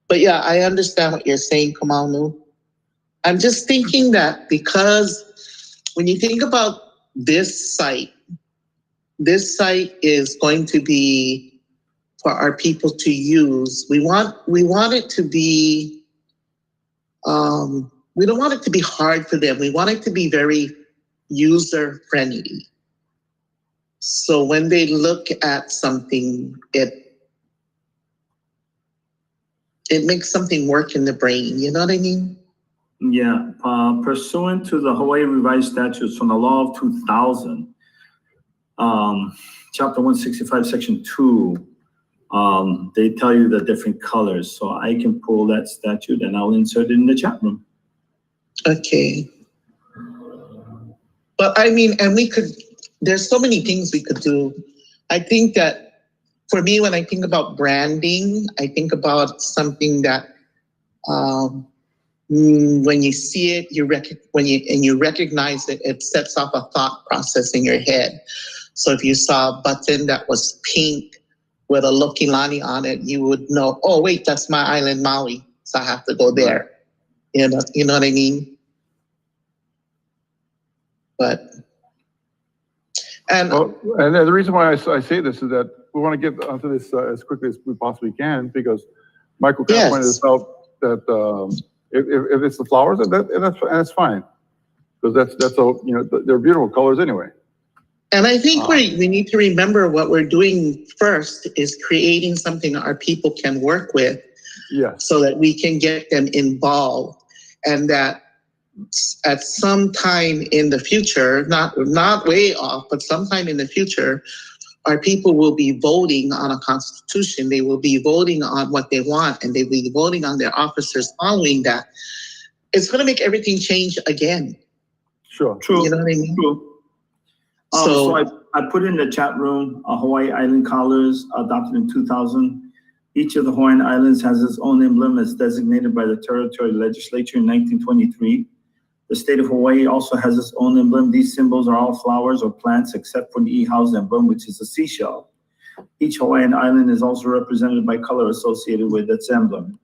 S11: But yeah, I understand what you're saying, Kamanu. I'm just thinking that because when you think about this site is going to be for our people to use. We want it to be, we don't want it to be hard for them. We want it to be very user friendly. So when they look at something, it makes something work in the brain. You know what I mean?
S2: Yeah. Pursuant to the Hawaii Revised Statutes from the Law of 2000, Chapter 165, Section 2, they tell you the different colors. So I can pull that statute and I'll insert it in the chat room.
S11: Okay. But I mean, and there's so many things we could do. I think that for me, when I think about branding, I think about something that when you see it, you recognize it, it sets off a thought process in your head. So if you saw a button that was pink with a Lokilani on it, you would know, oh wait, that's my island Maui, so I have to go there. You know what I mean? And
S10: the reason why I say this is that we want to get onto this as quickly as we possibly can, because Michael kind of pointed this out that if it's the flowers, that's fine, because that's all, they're beautiful colors anyway.
S11: And I think we need to remember what we're doing first is creating something our people can work with, so that we can get them involved, and that at some time in the future, not way off, but sometime in the future, our people will be voting on a constitution. They will be voting on what they want, and they will be voting on their officers following that. It's going to make everything change again.
S10: Sure.
S2: True.
S11: You know what I mean?
S2: True. So I put in the chat room Hawaii Island colors adopted in 2000. Each of the Hawaiian Islands has its own emblem as designated by the territory legislature in 1923. The state of Hawaii also has its own emblem. These symbols are all flowers or plants except for the e-house emblem, which is a seashell. Each Hawaiian island is also represented by color associated with its emblem.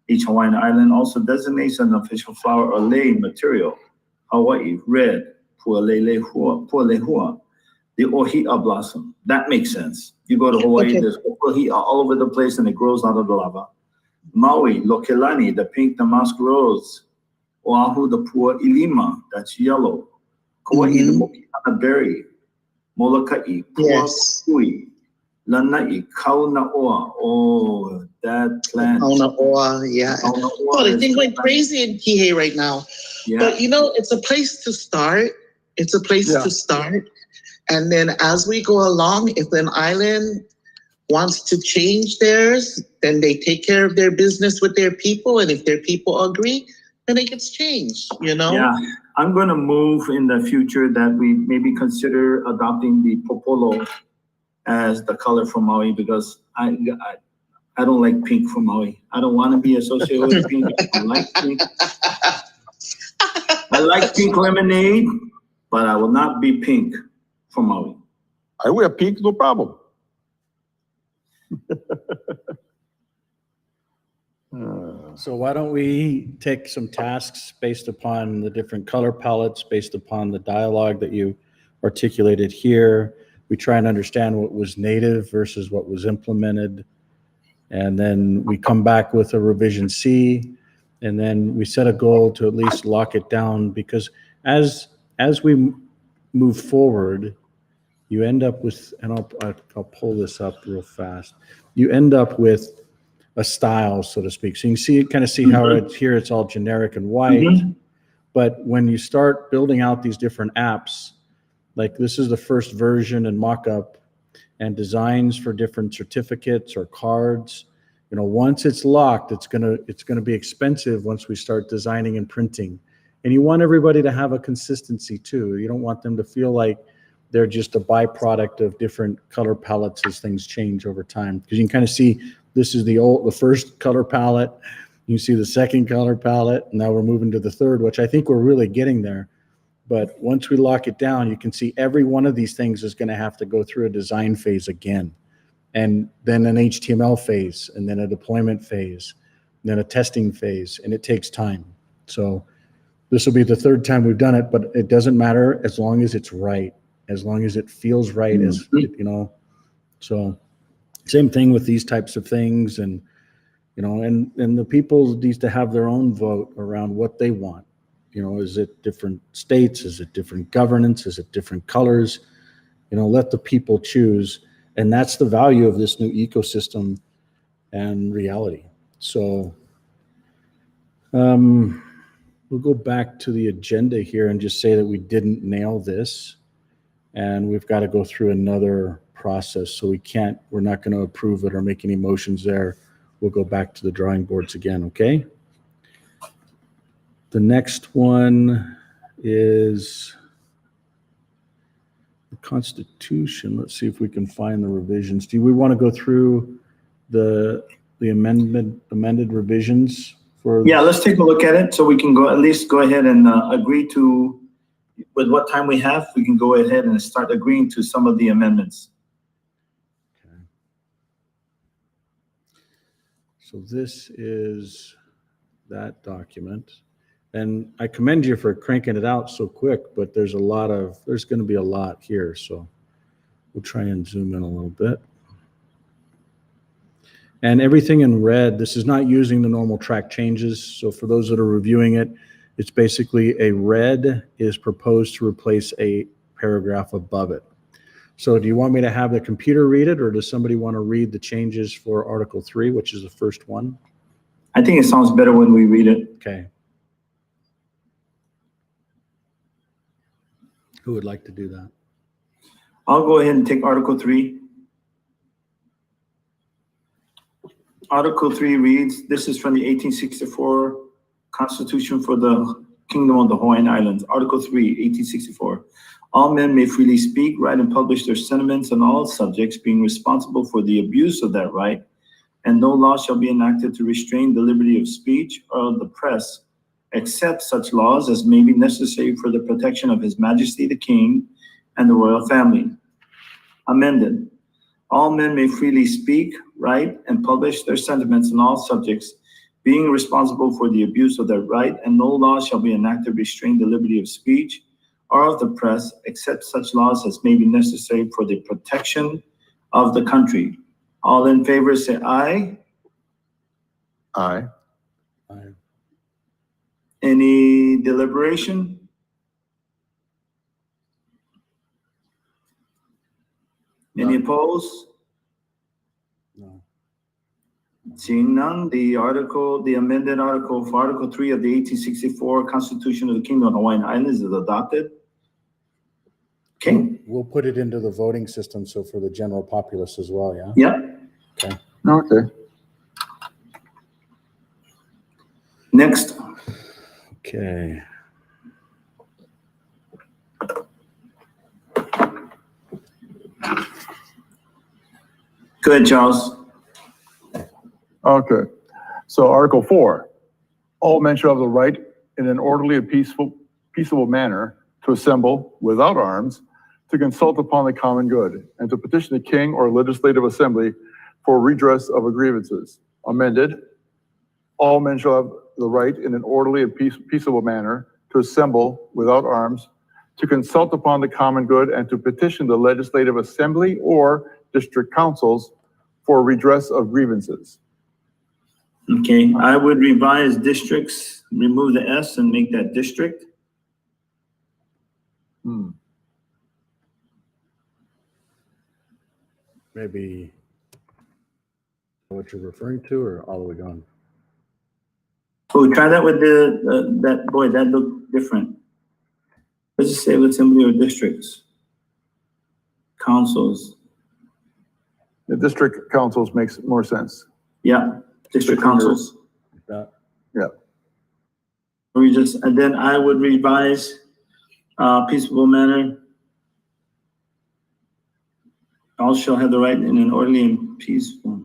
S2: Each Hawaiian island also designates an official flower or lei material. Hawaii, red, pualehua, the ohia blossom. That makes sense. You go to Hawaii,
S11: Okay.
S2: there's ohia all over the place and it grows out of the lava. Maui, lokelani, the pink damask rose. Oahu, the pua ilima, that's yellow. Kauai, the mokiana berry. Molokai, pua
S11: Yes.
S2: kui. Lanai, kaunaoa. Oh, that plant.
S11: Kaunaoa, yeah.
S2: Kaunaoa
S11: Oh, the
S2: is
S11: thing
S2: the
S11: going
S2: plant.
S11: crazy in Kihei right now.
S2: Yeah.
S11: But you know, it's a place to start. It's a place
S10: Yeah.
S11: to start. And then as we go along, if an island wants to change theirs, then they take care of their business with their people. And if their people agree, then it gets changed, you know?
S2: Yeah, I'm going to move in the future that we maybe consider adopting the popolo as the color for Maui because I don't like pink for Maui. I don't want to be associated with pink. I like pink. I like pink lemonade, but I will not be pink for Maui.
S10: I wear pink, no problem.
S1: So why don't we take some tasks based upon the different color palettes, based upon the dialogue that you articulated here. We try and understand what was native versus what was implemented. And then we come back with a revision C. And then we set a goal to at least lock it down because as we move forward, you end up with, and I'll pull this up real fast. You end up with a style, so to speak. So you can kind of see how it's here, it's all generic and white. But when you start building out these different apps, like this is the first version and mock-up and designs for different certificates or cards. You know, once it's locked, it's gonna be expensive once we start designing and printing. And you want everybody to have a consistency too. You don't want them to feel like they're just a byproduct of different color palettes as things change over time. Because you can kind of see this is the first color palette. You see the second color palette. And now we're moving to the third, which I think we're really getting there. But once we lock it down, you can see every one of these things is going to have to go through a design phase again. And then an HTML phase, and then a deployment phase, and then a testing phase, and it takes time. So this will be the third time we've done it, but it doesn't matter as long as it's right, as long as it feels right, as you know. So same thing with these types of things, and you know, and the people need to have their own vote around what they want. You know, is it different states? Is it different governance? Is it different colors? You know, let the people choose. And that's the value of this new ecosystem and reality. So we'll go back to the agenda here and just say that we didn't nail this. And we've got to go through another process. So we're not going to approve it or make any motions there. We'll go back to the drawing boards again, okay? The next one is the Constitution. Let's see if we can find the revisions. Do we want to go through the amended revisions for?
S2: Yeah, let's take a look at it so we can at least go ahead and agree to, with what time we have, we can go ahead and start agreeing to some of the amendments.
S1: Okay. So this is that document. And I commend you for cranking it out so quick, but there's going to be a lot here. So we'll try and zoom in a little bit. And everything in red, this is not using the normal track changes. So for those that are reviewing it, it's basically a red is proposed to replace a paragraph above it. So do you want me to have the computer read it, or does somebody want to read the changes for Article 3, which is the first one?
S2: I think it sounds better when we read it.
S1: Okay. Who would like to do that?
S2: I'll go ahead and take Article 3. Article 3 reads, this is from the 1864 Constitution for the Kingdom of the Hawaiian Islands. Article 3, 1864. All men may freely speak, write, and publish their sentiments on all subjects, being responsible for the abuse of that right, and no law shall be enacted to restrain the liberty of speech or of the press, except such laws as may be necessary for the protection of His Majesty the King and the royal family. Amended. All men may freely speak, write, and publish their sentiments on all subjects, being responsible for the abuse of their right, and no law shall be enacted restraining the liberty of speech or of the press, except such laws as may be necessary for the protection of the country. All in favor say aye.
S10: Aye.
S1: Aye.
S2: Any deliberation? Any opposed?
S1: No.
S2: Seeing none, the amended article for Article 3 of the 1864 Constitution of the Kingdom of Hawaiian Islands is adopted. Okay.
S1: We'll put it into the voting system, so for the general populace as well, yeah?
S2: Yep.
S1: Okay.
S10: Okay.
S2: Next.
S1: Okay.
S2: Go ahead, Charles.
S10: Okay. So Article 4, all men shall have the right in an orderly and peaceable manner to assemble without arms, to consult upon the common good, and to petition the king or legislative assembly for redress of grievances. Amended. All men shall have the right in an orderly and peaceable manner to assemble without arms, to consult upon the common good, and to petition the legislative assembly or district councils for redress of grievances.
S2: Okay, I would revise districts, remove the S and make that district.
S1: Maybe what you're referring to, or all the way gone?
S2: So try that with that looked different. Let's just say assembly or districts. Councils.
S10: The district councils makes more sense.
S2: Yeah, district councils.
S1: That.
S10: Yeah.
S2: And then I would revise peaceable manner. All shall have the right in an orderly and peaceful.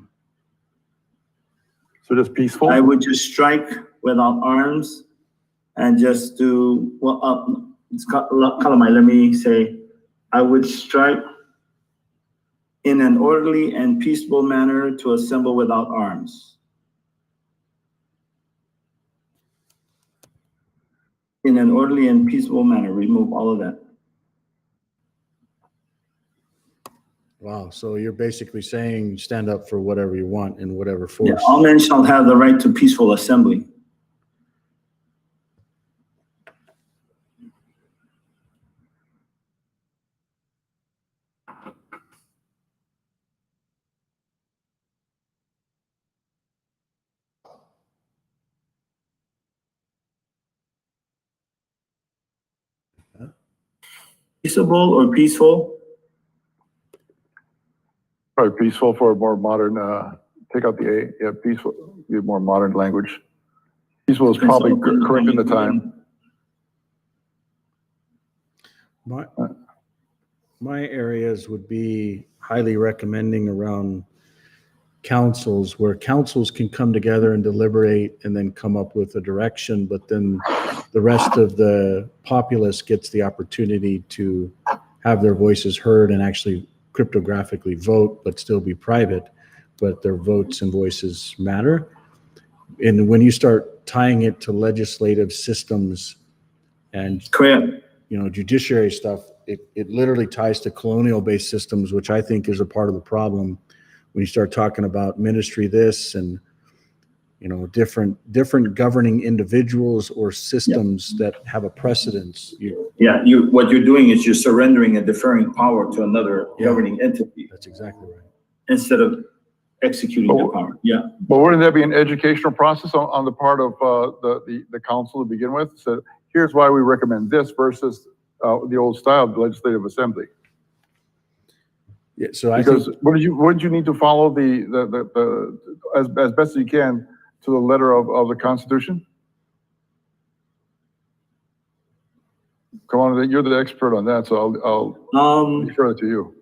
S10: So just peaceful?
S2: I would just strike without arms and just do, it's Kalamai, let me say, I would strike in an orderly and peaceable manner to assemble without arms. In an orderly and peaceable manner, remove all of that.
S1: Wow, so you're basically saying stand up for whatever you want in whatever force.
S2: Yeah, all men shall have the right to peaceful assembly. Peaceable or peaceful?
S10: Probably peaceful for a more modern, take out the A, yeah, peaceful, be a more modern language. Peaceful is probably correct in the time.
S1: My areas would be highly recommending around councils, where councils can come together and deliberate and then come up with a direction, but then the rest of the populace gets the opportunity to have their voices heard and actually cryptographically vote, but still be private, but their votes and voices matter. And when you start tying it to legislative systems and judiciary stuff, it literally ties to colonial-based systems, which I think is a part of the problem when you start talking about ministry this and different governing individuals or systems that have a precedence.
S2: What you're doing is you're surrendering and deferring power to another governing entity.
S1: That's exactly right.
S2: Instead of executing the power. Yeah.
S10: But wouldn't that be an educational process on the part of the council to begin with? So here's why we recommend this versus the old style of the legislative assembly.
S1: Yeah. So
S10: because wouldn't you need to follow the as best as you can to the letter of the Constitution? Come on, you're the expert on that, so I'll defer it to you.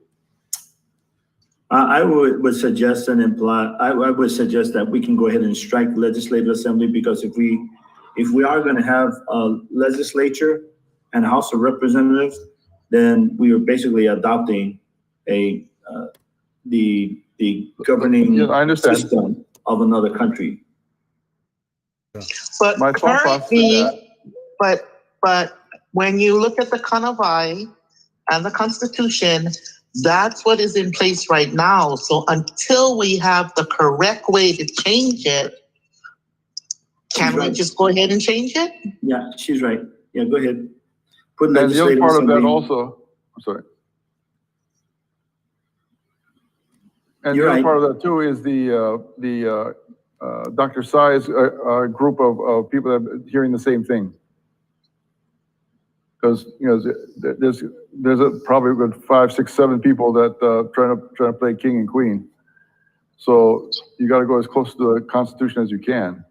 S2: I would suggest and imply. I would suggest that we can go ahead and strike legislative assembly, because if if we are gonna have a legislature and a House of Representatives, then we are basically adopting the governing
S10: Yeah, I understand.
S2: system of another country.
S11: But
S10: My thought process
S11: currently, but when you look at the Kanawai and the Constitution, that's what is in place right now. So until we have the correct way to change it, can we just go ahead and change it?
S2: Yeah, she's right. Yeah, go ahead. Put
S10: And the other
S2: legislative
S10: part of that
S2: assembly.
S10: also, I'm sorry. And
S2: You're
S10: the other
S2: right.
S10: part of that too is Dr. Tsai's group of people that are hearing the same thing. Because, you know, there's probably good 5, 6, 7 people that trying to play king and queen. So you got to go as close to the Constitution as you can.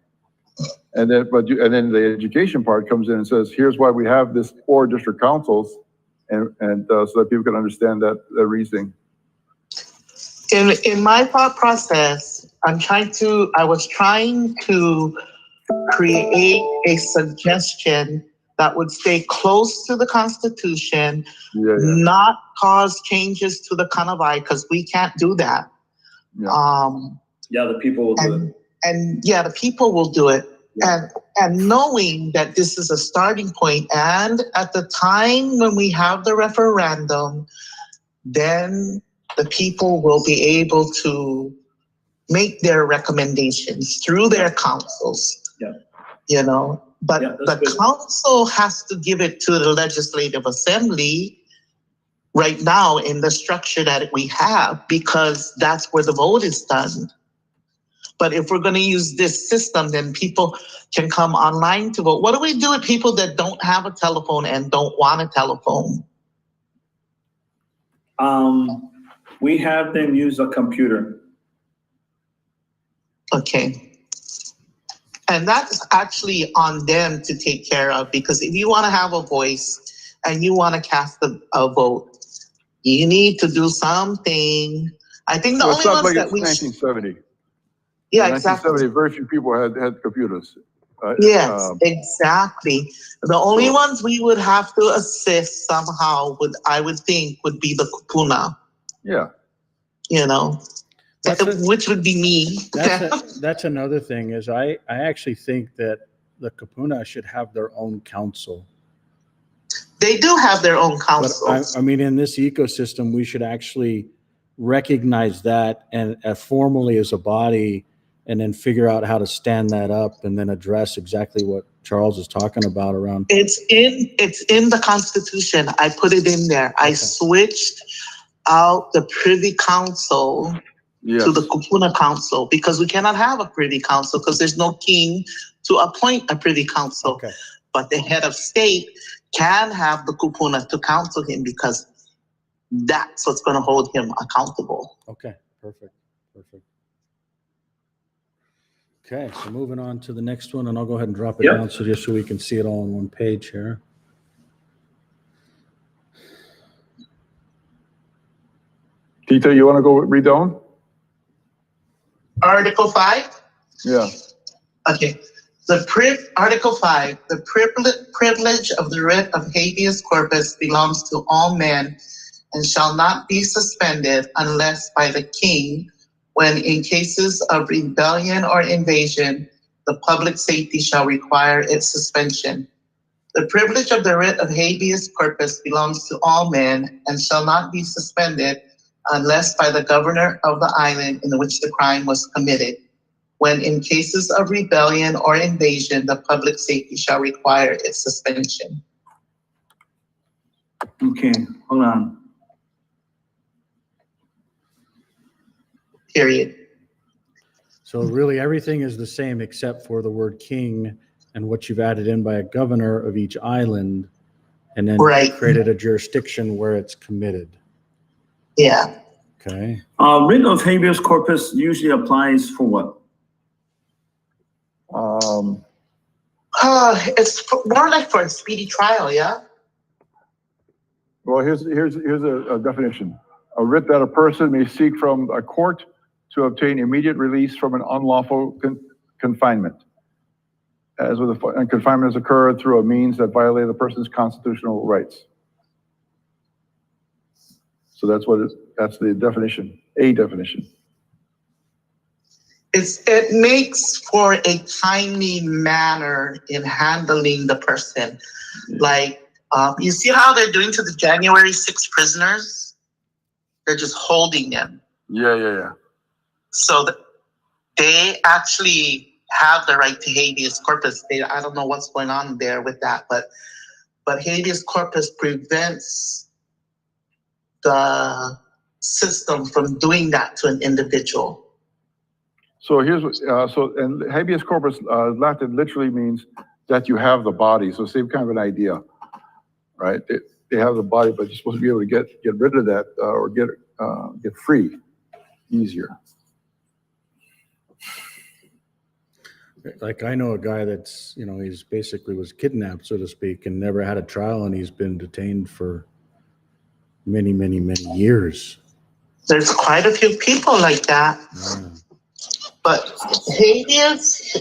S10: And then, and then the education part comes in and says, here's why we have this 4 district councils, and so that people can understand that reasoning.
S11: In my thought process, I was trying to create a suggestion that would stay close to the Constitution, not cause changes to the Kanawai, because we can't do that.
S2: Yeah, the people will do it.
S11: And yeah, the people will do it.
S2: Yeah.
S11: And knowing that this is a starting point, and at the time when we have the referendum, then the people will be able to make their recommendations through their councils.
S2: Yeah.
S11: You know, but
S2: Yeah,
S11: the
S2: good.
S11: council has to give it to the legislative assembly right now in the structure that we have, because that's where the vote is done. But if we're going to use this system, then people can come online to vote. What do we do with people that don't have a telephone and don't want a telephone?
S2: We have them use a computer.
S11: Okay. And that's actually on them to take care of, because if you want to have a voice and you want to cast a vote, you need to do something. I think the
S10: Well,
S11: only
S10: it's not
S11: ones
S10: like
S11: that
S10: it's
S11: we
S10: 1970.
S11: Yeah,
S10: In
S11: exactly.
S10: 1970, very few people had computers.
S11: Yes, exactly. The only ones we would have to assist somehow I would think would be the kupuna.
S10: Yeah.
S11: You know, which would be me.
S1: That's another thing is I actually think that the kupuna should have their own council.
S11: They do have their own council.
S1: But I mean, in this ecosystem, we should actually recognize that and formally as a body, and then figure out how to stand that up and then address exactly what Charles is talking about around.
S11: It's in the Constitution. I put it in there. I switched out the Privy Council to the Kupuna Council, because we cannot have a Privy Council because there's no king to appoint a Privy Council.
S1: Okay.
S11: But the head of state can have the Kupuna to counsel him, because that's what's going to hold him accountable.
S1: Okay, perfect. Okay, so moving on to the next one, and I'll go ahead and drop it down so just so we can see it all on one page here.
S10: Tito, you want to go read down?
S11: Article 5?
S10: Yeah.
S11: Okay. Article 5, the privilege of the writ of habeas corpus belongs to all men and shall not be suspended unless by the king, when in cases of rebellion or invasion, the public safety shall require its suspension. The privilege of the writ of habeas corpus belongs to all men and shall not be suspended unless by the governor of the island in which the crime was committed, when in cases of rebellion or invasion, the public safety shall require its suspension.
S2: Okay, hold on.
S11: Period.
S1: So really everything is the same except for the word king and what you've added in by a governor of each island, and then created a jurisdiction where it's committed.
S11: Yeah.
S1: Okay.
S2: Writ of habeas corpus usually applies for what?
S11: It's more like for a speedy trial, yeah?
S10: Well, here's a definition. A writ that a person may seek from a court to obtain immediate release from an unlawful confinement. as with and confinement has occurred through a means that violated the person's constitutional rights. So that's the definition, a definition.
S11: It makes for a timely manner in handling the person. Like, you see how they're doing to the January 6 prisoners? They're just holding them.
S10: Yeah.
S11: So they actually have the right to habeas corpus. I don't know what's going on there with that, but habeas corpus prevents the system from doing that to an individual.
S10: So here's what, and habeas corpus Latin literally means that you have the body. So same kind of an idea, right? They have the body, but you're supposed to be able to get rid of that or get free easier.
S1: Like I know a guy that's, he's basically was kidnapped, so to speak, and never had a trial, and he's been detained for many, many, many years.
S11: There's quite a few people like that.
S1: Yeah.
S11: But habeas,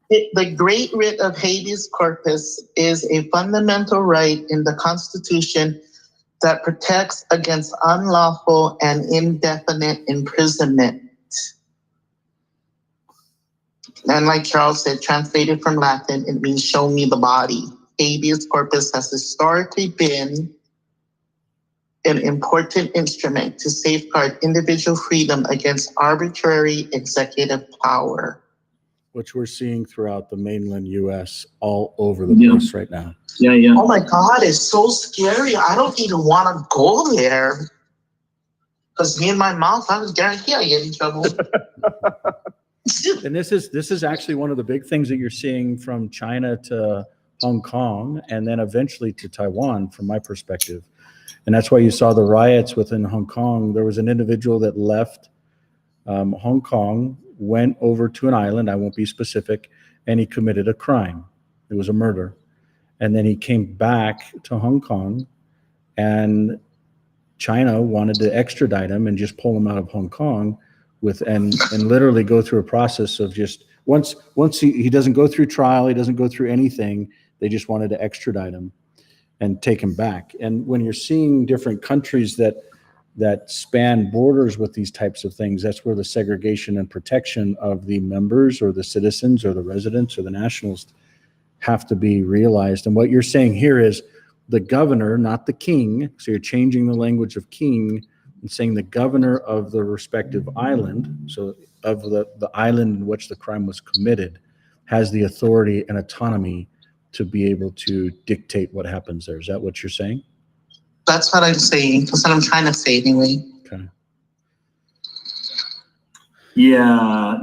S11: the great writ of habeas corpus is a fundamental right in the Constitution that protects against unlawful and indefinite imprisonment. And like Charles said, translated from Latin, it means show me the body. Habeas corpus has historically been an important instrument to safeguard individual freedom against arbitrary executive power.
S1: Which we're seeing throughout the mainland U.S. all over the place right now.
S2: Yeah.
S11: Oh my God, it's so scary. I don't even want to go there. Because me and my mouth, I guarantee I get in trouble.
S1: And this is actually one of the big things that you're seeing from China to Hong Kong and then eventually to Taiwan, from my perspective. And that's why you saw the riots within Hong Kong. There was an individual that left Hong Kong, went over to an island, I won't be specific, and he committed a crime. It was a murder. And then he came back to Hong Kong, and China wanted to extradite him and just pull him out of Hong Kong and literally go through a process of just once he doesn't go through trial, he doesn't go through anything, they just wanted to extradite him and take him back. And when you're seeing different countries that span borders with these types of things, that's where the segregation and protection of the members or the citizens or the residents or the nationals have to be realized. And what you're saying here is the governor, not the king. So you're changing the language of king and saying the governor of the respective island, so of the island in which the crime was committed, has the authority and autonomy to be able to dictate what happens there. Is that what you're saying?
S11: That's what I'm saying. That's what I'm trying to say anyway.
S1: Okay.
S2: Yeah.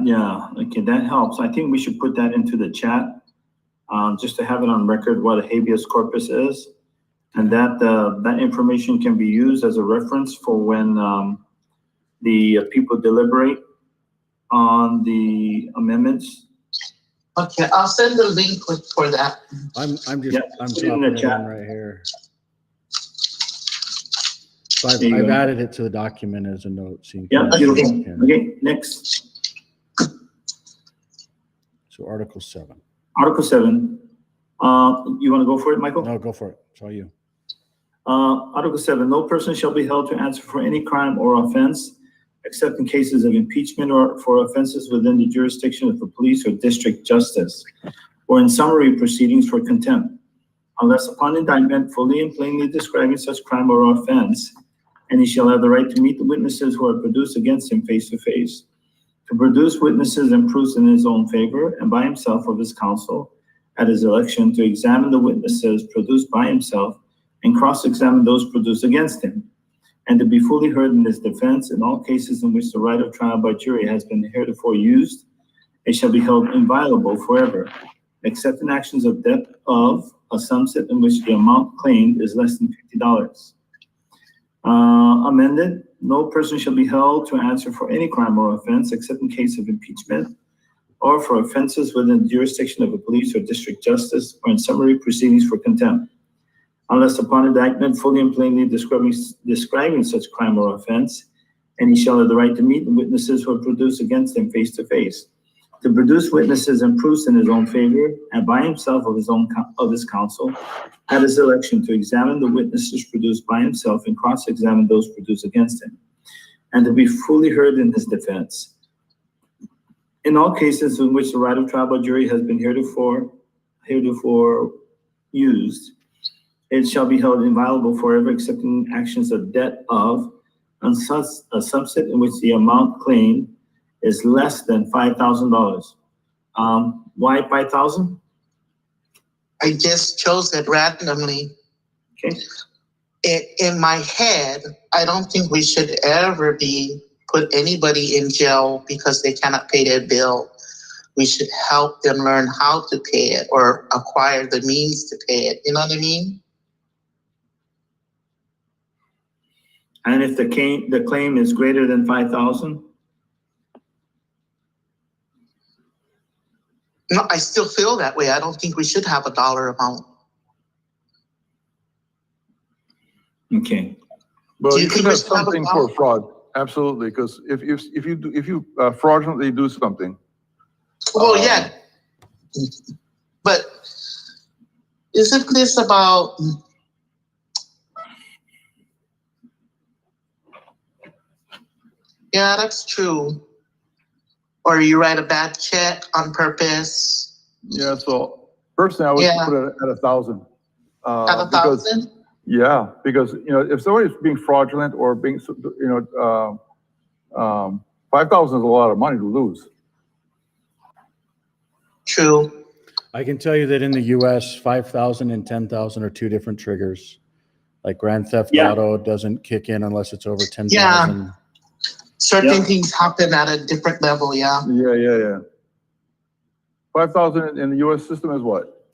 S2: Okay, that helps. I think we should put that into the chat, just to have it on record what a habeas corpus is, and that information can be used as a reference for when the people deliberate on the amendments.
S11: Okay, I'll send the link for that.
S1: I'm
S2: put it
S1: dropping
S2: in the
S1: it
S2: chat
S1: in right here. So I've added it to the document as a note. So
S2: yeah, beautiful. Okay, next.
S1: So Article 7.
S2: Article 7. You want to go for it, Michael?
S1: No, go for it. It's all you.
S2: Article 7, no person shall be held to answer for any crime or offense, except in cases of impeachment or for offenses within the jurisdiction of the police or district justice, or in summary proceedings for contempt, unless upon indictment fully and plainly describing such crime or offense, and he shall have the right to meet the witnesses who are produced against him face to face, to produce witnesses and proofs in his own favor and by himself of his counsel at his election, to examine the witnesses produced by himself and cross-examine those produced against him, and to be fully heard in his defense in all cases in which the right of trial by jury has been heretofore used. It shall be held inviolable forever, except in actions of debt of a sum set in which the amount claimed is less than $50. Amended, no person shall be held to answer for any crime or offense except in case of impeachment or for offenses within the jurisdiction of a police or district justice, or in summary proceedings for contempt, unless upon indictment fully and plainly describing such crime or offense, and he shall have the right to meet the witnesses who are produced against him face to face, to produce witnesses and proofs in his own favor, and by himself of his counsel, at his election to examine the witnesses produced by himself and cross-examine those produced against him, and to be fully heard in his defense. In all cases in which the right of trial by jury has been heretofore used, it shall be held inviolable forever, excepting actions of debt of a subset in which the amount claimed is less than $5,000. Why 5,000?
S11: I just chose it randomly.
S2: Okay.
S11: In my head, I don't think we should ever put anybody in jail because they cannot pay their bill. We should help them learn how to pay it or acquire the means to pay it. You know what I mean?
S2: And if the claim is greater than 5,000?
S11: No, I still feel that way. I don't think we should have a dollar amount.
S2: Okay.
S10: Well,
S11: Do you
S10: you
S11: think
S10: should
S11: we
S10: have
S11: should have a
S10: something
S11: dollar?
S10: for fraud, absolutely, because if you fraudulently do something.
S11: Oh, yeah. But isn't this about... Yeah, that's true. Or you write a bad check on purpose.
S10: Yeah, so personally, I would put it at 1,000.
S11: At 1,000?
S10: Yeah, because, if somebody's being fraudulent or being, 5,000 is a lot of money to lose.
S11: True.
S1: I can tell you that in the US, 5,000 and 10,000 are two different triggers. Like Grand Theft Auto doesn't kick in unless it's over 10,000.
S11: Yeah. Certain things happen at a different level, yeah.
S10: Yeah. 5,000 in the US system is what?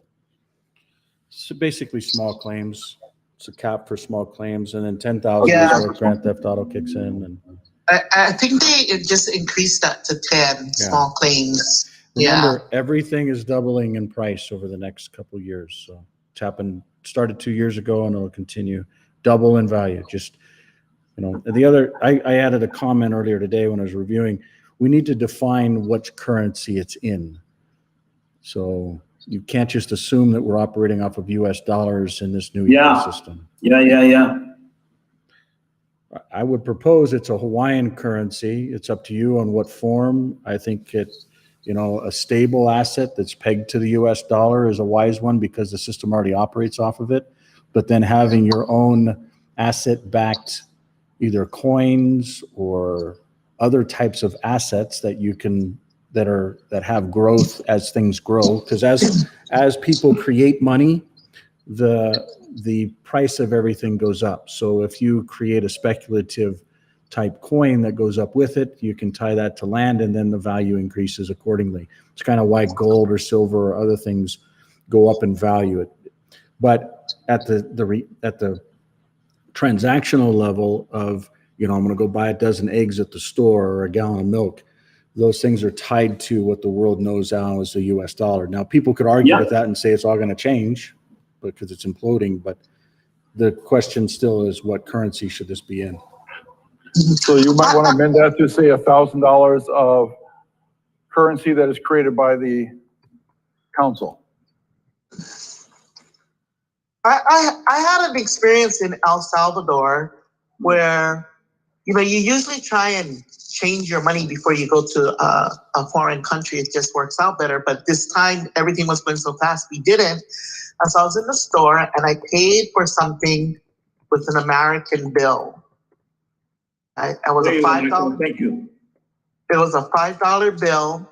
S1: So basically small claims. It's a cap for small claims, and then 10,000
S11: Yeah.
S1: is where Grand Theft Auto kicks in. And
S11: I think they just increased that to 10 small claims.
S1: remember, everything is doubling in price over the next couple of years. So it's started 2 years ago, and it'll continue double in value. Just, I added a comment earlier today when I was reviewing. We need to define what currency it's in. So you can't just assume that we're operating off of US dollars in this new ecosystem.
S2: Yeah.
S1: I would propose it's a Hawaiian currency. It's up to you on what form. I think a stable asset that's pegged to the US dollar is a wise one because the system already operates off of it. But then having your own asset-backed either coins or other types of assets that you can that have growth as things grow, because as people create money, the price of everything goes up. So if you create a speculative type coin that goes up with it, you can tie that to land, and then the value increases accordingly. It's kind of why gold or silver or other things go up in value. But at the transactional level of, I'm going to go buy a dozen eggs at the store or a gallon of milk, those things are tied to what the world knows now as the US dollar. Now, people could argue with that and say it's all going to change because it's imploding, but the question still is, what currency should this be in?
S10: So you might want to amend that to say $1,000 of currency that is created by the council.
S11: I had an experience in El Salvador where, you usually try and change your money before you go to a foreign country. It just works out better. But this time, everything was going so fast, we didn't. And so I was in the store and I paid for something with an American bill. It was a $5.
S2: Thank you.
S11: It was a $5 bill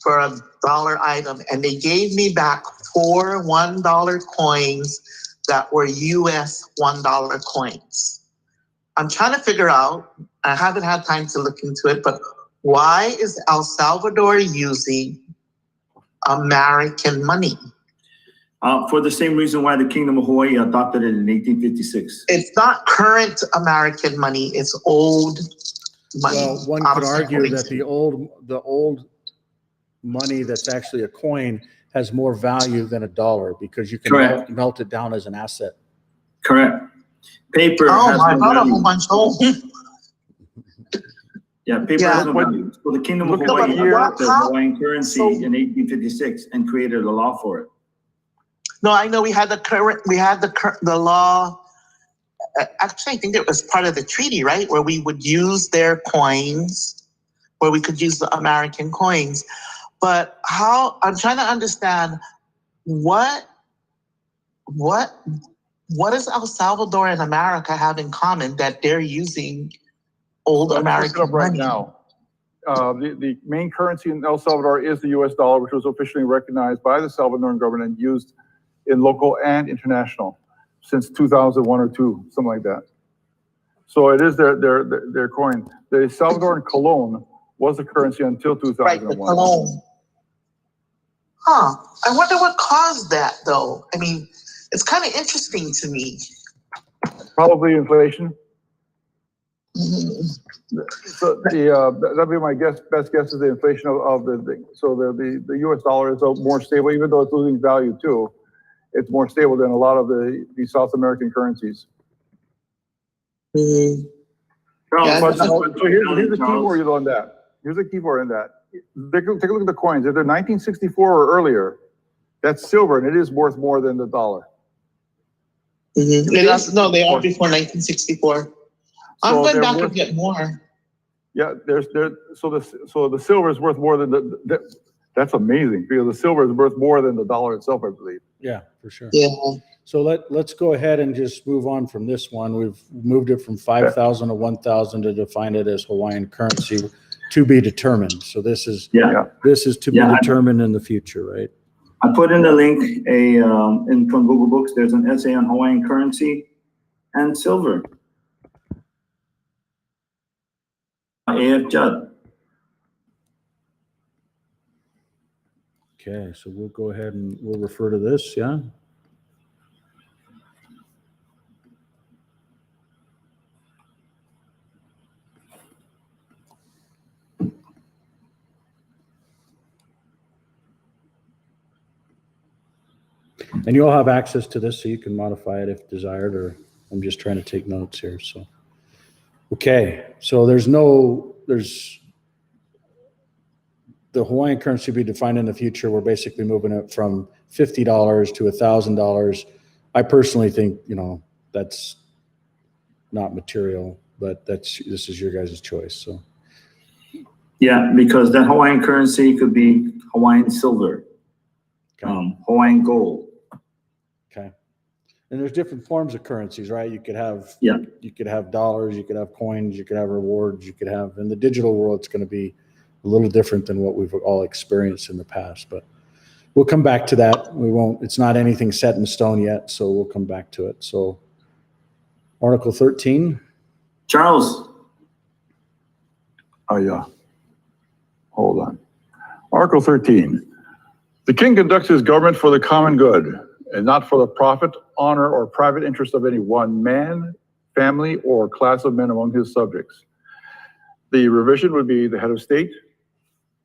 S11: for a $1 item, and they gave me back 4 $1 coins that were US $1 coins. I'm trying to figure out, I haven't had time to look into it, but why is El Salvador using American money?
S2: For the same reason why the Kingdom of Hawaii adopted it in 1856.
S11: It's not current American money, it's old money.
S1: Well, one could argue that the old money that's actually a coin has more value than a dollar because you can melt it down as an asset.
S2: Correct. Paper has
S11: I
S2: no
S11: bought a
S2: value.
S11: whole bunch home.
S2: Yeah, paper
S11: Yeah.
S2: has no value. So the Kingdom of
S10: Look at
S2: Hawaii
S10: the year-
S2: adopted Hawaiian currency
S11: So-
S2: in 1856 and created a law for it.
S11: No, I know we had the law. Actually, I think it was part of the treaty, right? Where we would use their coins, where we could use the American coins. But I'm trying to understand what does El Salvador and America have in common that they're using old
S10: Let's look it
S11: American
S10: up right
S11: money?
S10: now. The main currency in El Salvador is the US dollar, which was officially recognized by the Salvadoran government and used in local and international since 2001 or 2, something like that. So it is their coin. The Salvadoran colon was the currency until 2001.
S11: Right, the cologne. Huh. I wonder what caused that, though. I mean, it's kind of interesting to me.
S10: Probably inflation.
S11: Mhm.
S10: So that'd be my best guess is the inflation of the thing. So the US dollar is more stable, even though it's losing value too. It's more stable than a lot of the South American currencies.
S11: Mhm.
S2: Charles,
S10: But
S2: this is
S10: now,
S2: what
S10: so here's the key
S2: Charles.
S10: word on that. Here's the key word in that. Take a look at the coins. If they're 1964 or earlier, that's silver, and it is worth more than the dollar.
S11: Mhm. It is, no, they are before 1964. I'm
S10: So
S11: going
S10: they're
S11: back
S10: worth-
S11: and get more.
S10: Yeah, so the silver is worth more than that's amazing, because the silver is worth more than the dollar itself, I believe.
S1: Yeah, for sure.
S11: Yeah.
S1: So let's go ahead and just move on from this one. We've moved it from 5,000 to 1,000 to define it as Hawaiian currency to be determined. So this is to be determined in the future, right?
S2: I put in the link from Google Books. There's an essay on Hawaiian currency and silver. A.F. Judd.
S1: Okay, so we'll go ahead and we'll refer to this, yeah? And you'll have access to this so you can modify it if desired, or I'm just trying to take notes here, so. Okay, so there's the Hawaiian currency be defined in the future. We're basically moving it from $50 to $1,000. I personally think, that's not material, but this is your guys' choice, so.
S2: Yeah, because that Hawaiian currency could be Hawaiian silver,
S1: Okay.
S2: Hawaiian gold.
S1: Okay. And there's different forms of currencies, right? You could have
S2: Yeah.
S1: you could have dollars, you could have coins, you could have rewards, you could have in the digital world it's going to be a little different than what we've all experienced in the past, but we'll come back to that. It's not anything set in stone yet, so we'll come back to it. So Article 13.
S2: Charles.
S10: Oh, yeah. Hold on. Article 13. The king conducts his government for the common good and not for the profit, honor, or private interest of any one man, family, or class of men among his subjects. The revision would be the head of state.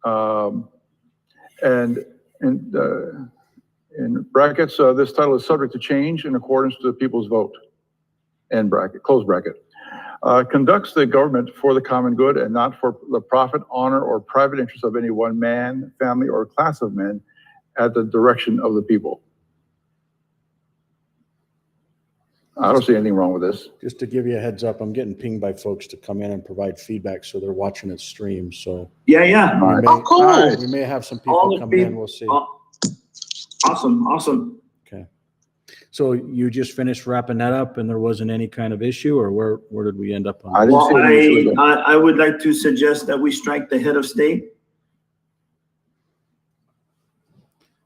S10: And in brackets, this title is subject to change in accordance to the people's vote. End bracket, close bracket. Conducts the government for the common good and not for the profit, honor, or private interest of any one man, family, or class of men at the direction of the people. I don't see anything wrong with this.
S1: Just to give you a heads up, I'm getting pinged by folks to come in and provide feedback, so they're watching it stream. So
S2: Yeah, yeah.
S1: we may,
S11: Oh, cool.
S1: we may have some
S2: All
S1: people
S2: the
S1: coming in.
S2: people-
S1: We'll see.
S2: Awesome.
S1: Okay. So you just finished wrapping that up, and there wasn't any kind of issue, or where did we end up on?
S10: I didn't see
S2: Well,
S10: any issue with that.
S2: I would like to suggest that we strike the head of state.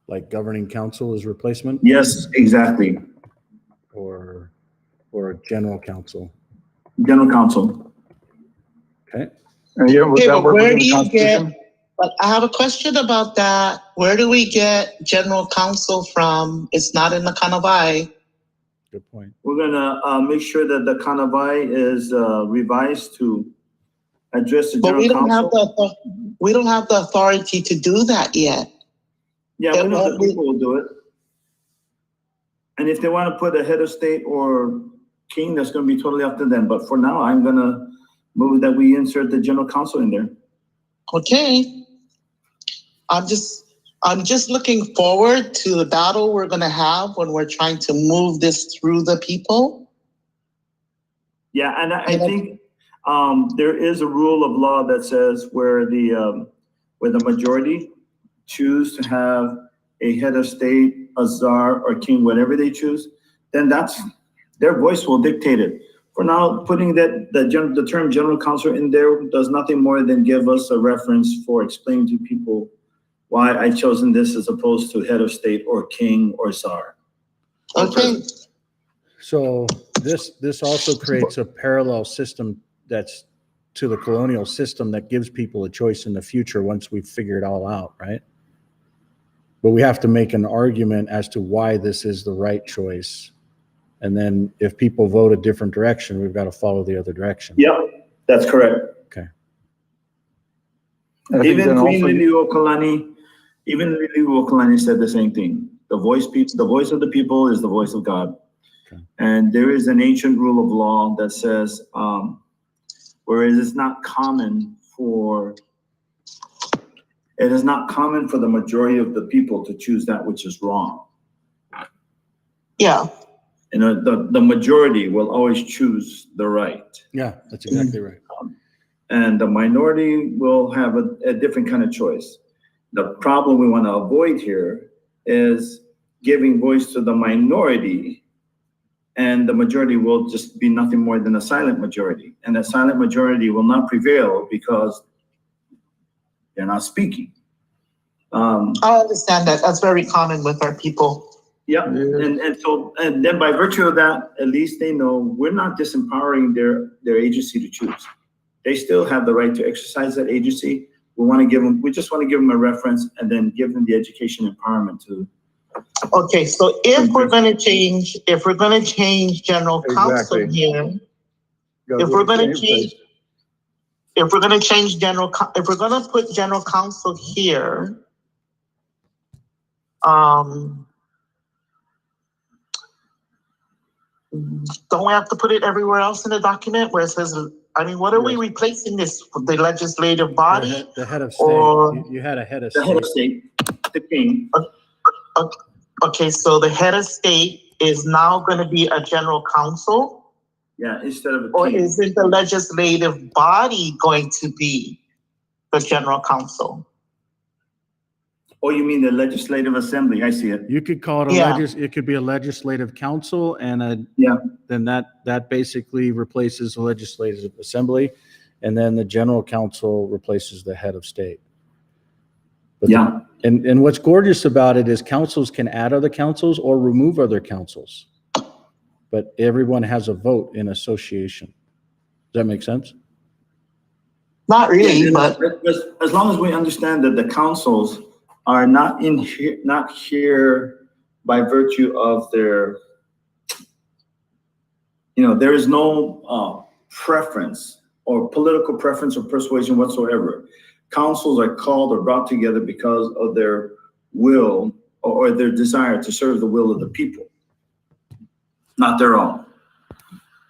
S1: Like governing council as replacement,
S2: Yes, exactly.
S1: or general council?
S2: General counsel.
S1: Okay.
S10: And yeah, would
S11: Okay,
S10: that
S11: but
S10: work
S11: where
S10: within
S11: do
S10: the
S11: you
S10: Constitution?
S11: get, but I have a question about that. Where do we get general counsel from? It's not in the Kanawai.
S1: Good point.
S2: We're gonna make sure that the Kanawai is revised to address the
S11: But
S2: general counsel.
S11: we don't have the authority to do that yet.
S2: Yeah, we know the people will do it. And if they want to put a head of state or king, that's going to be totally up to them. But for now, I'm gonna move that we insert the general counsel in there.
S11: Okay. I'm just looking forward to the battle we're going to have when we're trying to move this through the people.
S2: Yeah, and I think there is a rule of law that says where the majority choose to have a head of state, a czar, or king, whatever they choose, then that's their voice will dictate it. For now, putting the term general counsel in there does nothing more than give us a reference for explaining to people why I chosen this as opposed to head of state or king or czar.
S11: Okay.
S1: So this also creates a parallel system that's to the colonial system that gives people a choice in the future once we figure it all out, right? But we have to make an argument as to why this is the right choice. And then if people vote a different direction, we've got to follow the other direction.
S2: Yep, that's correct.
S1: Okay.
S2: Even Liliuokalani said the same thing. The voice of the people is the voice of God. Okay. And there is an ancient rule of law that says, whereas it's not common for the majority of the people to choose that which is wrong.
S11: Yeah.
S2: You know, the majority will always choose the right.
S1: Yeah, that's exactly right.
S2: And the minority will have a different kind of choice. The problem we want to avoid here is giving voice to the minority, and the majority will just be nothing more than a silent majority. And that silent majority will not prevail because they're not speaking.
S11: I understand that. That's very common with our people.
S2: Yeah, and then by virtue of that, at least they know we're not disempowering their agency to choose. They still have the right to exercise that agency. We just want to give them a reference and then give them the education empowerment to.
S11: Okay, so if we're going to change general counsel here, if we're going to put general counsel here, don't we have to put it everywhere else in the document where it says, I mean, what are we replacing this, the legislative body?
S1: The head of state.
S11: Or,
S1: you had a head of
S2: the
S1: state.
S2: head of state, the king.
S11: Okay, so the head of state is now going to be a general counsel?
S2: Yeah, instead of a
S11: Or
S2: king.
S11: isn't the legislative body going to be the general counsel?
S2: Oh, you mean the legislative assembly? I see it.
S1: You could call it it could be a legislative council, and then that basically replaces the legislative assembly, and then the general counsel replaces the head of state. But and what's gorgeous about it is councils can add other councils or remove other councils, but everyone has a vote in association. Does that make sense?
S11: Not really, but
S2: as long as we understand that the councils are not here by virtue of their, there is no preference or political preference or persuasion whatsoever. Councils are called or brought together because of their will or their desire to serve the will of the people, not their own.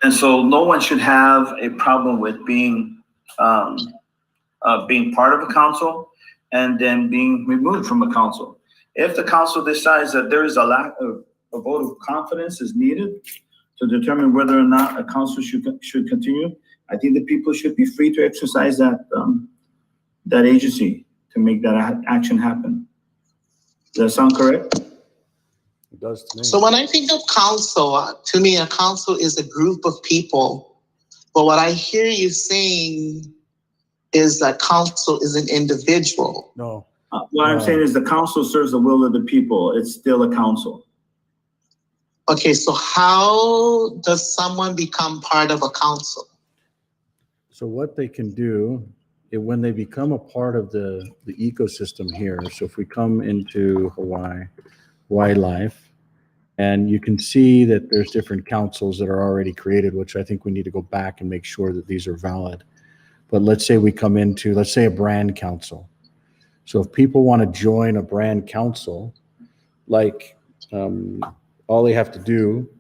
S2: And so no one should have a problem with being part of a council and then being removed from a council. If the council decides that there is a lack of a vote of confidence is needed to determine whether or not a council should continue, I think the people should be free to exercise that agency to make that action happen. Does that sound correct?
S1: It does to me.
S11: So when I think of council, to me, a council is a group of people. But what I hear you saying is that council is an individual.
S1: No.
S2: What I'm saying is the council serves the will of the people. It's still a council.
S11: Okay, so how does someone become part of a council?
S1: So what they can do when they become a part of the ecosystem here. So if we come into Hawaii Life, and you can see that there's different councils that are already created, which I think we need to go back and make sure that these are valid. But let's say we come into, let's say, a brand council. So if people want to join a brand council, like all they have to do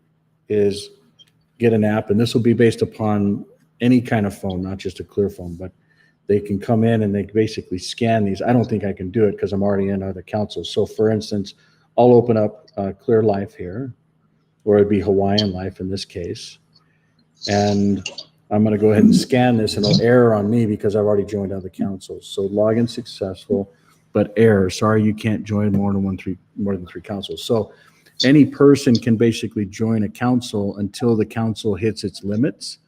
S1: is get an app, and this will be based upon any kind of phone, not just a clear phone, but they can come in and they basically scan these. I don't think I can do it because I'm already in other councils. So for instance, I'll open up Clear Life here, or it'd be Hawaiian Life in this case. And I'm going to go ahead and scan this, and it'll error on me because I've already joined other councils. So login successful, but error. Sorry, you can't join more than three councils. So any person can basically join a council until the council hits its limits,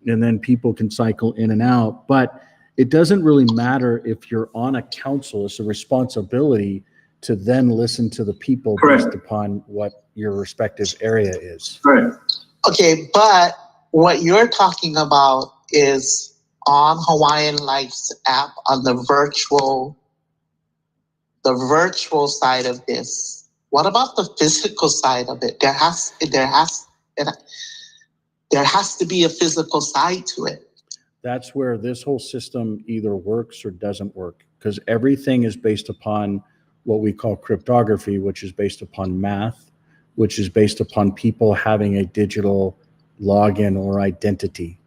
S1: and then people can cycle in and out. But it doesn't really matter if you're on a council. It's a responsibility to then listen to the people based upon what your respective area is.
S2: Correct.
S11: Okay, but what you're talking about is on Hawaiian Life's app on the virtual side of this. What about the physical side of it? There has to be a physical side to it.
S1: That's where this whole system either works or doesn't work, because everything is based upon what we call cryptography, which is based upon math, which is based upon people having a digital login or identity.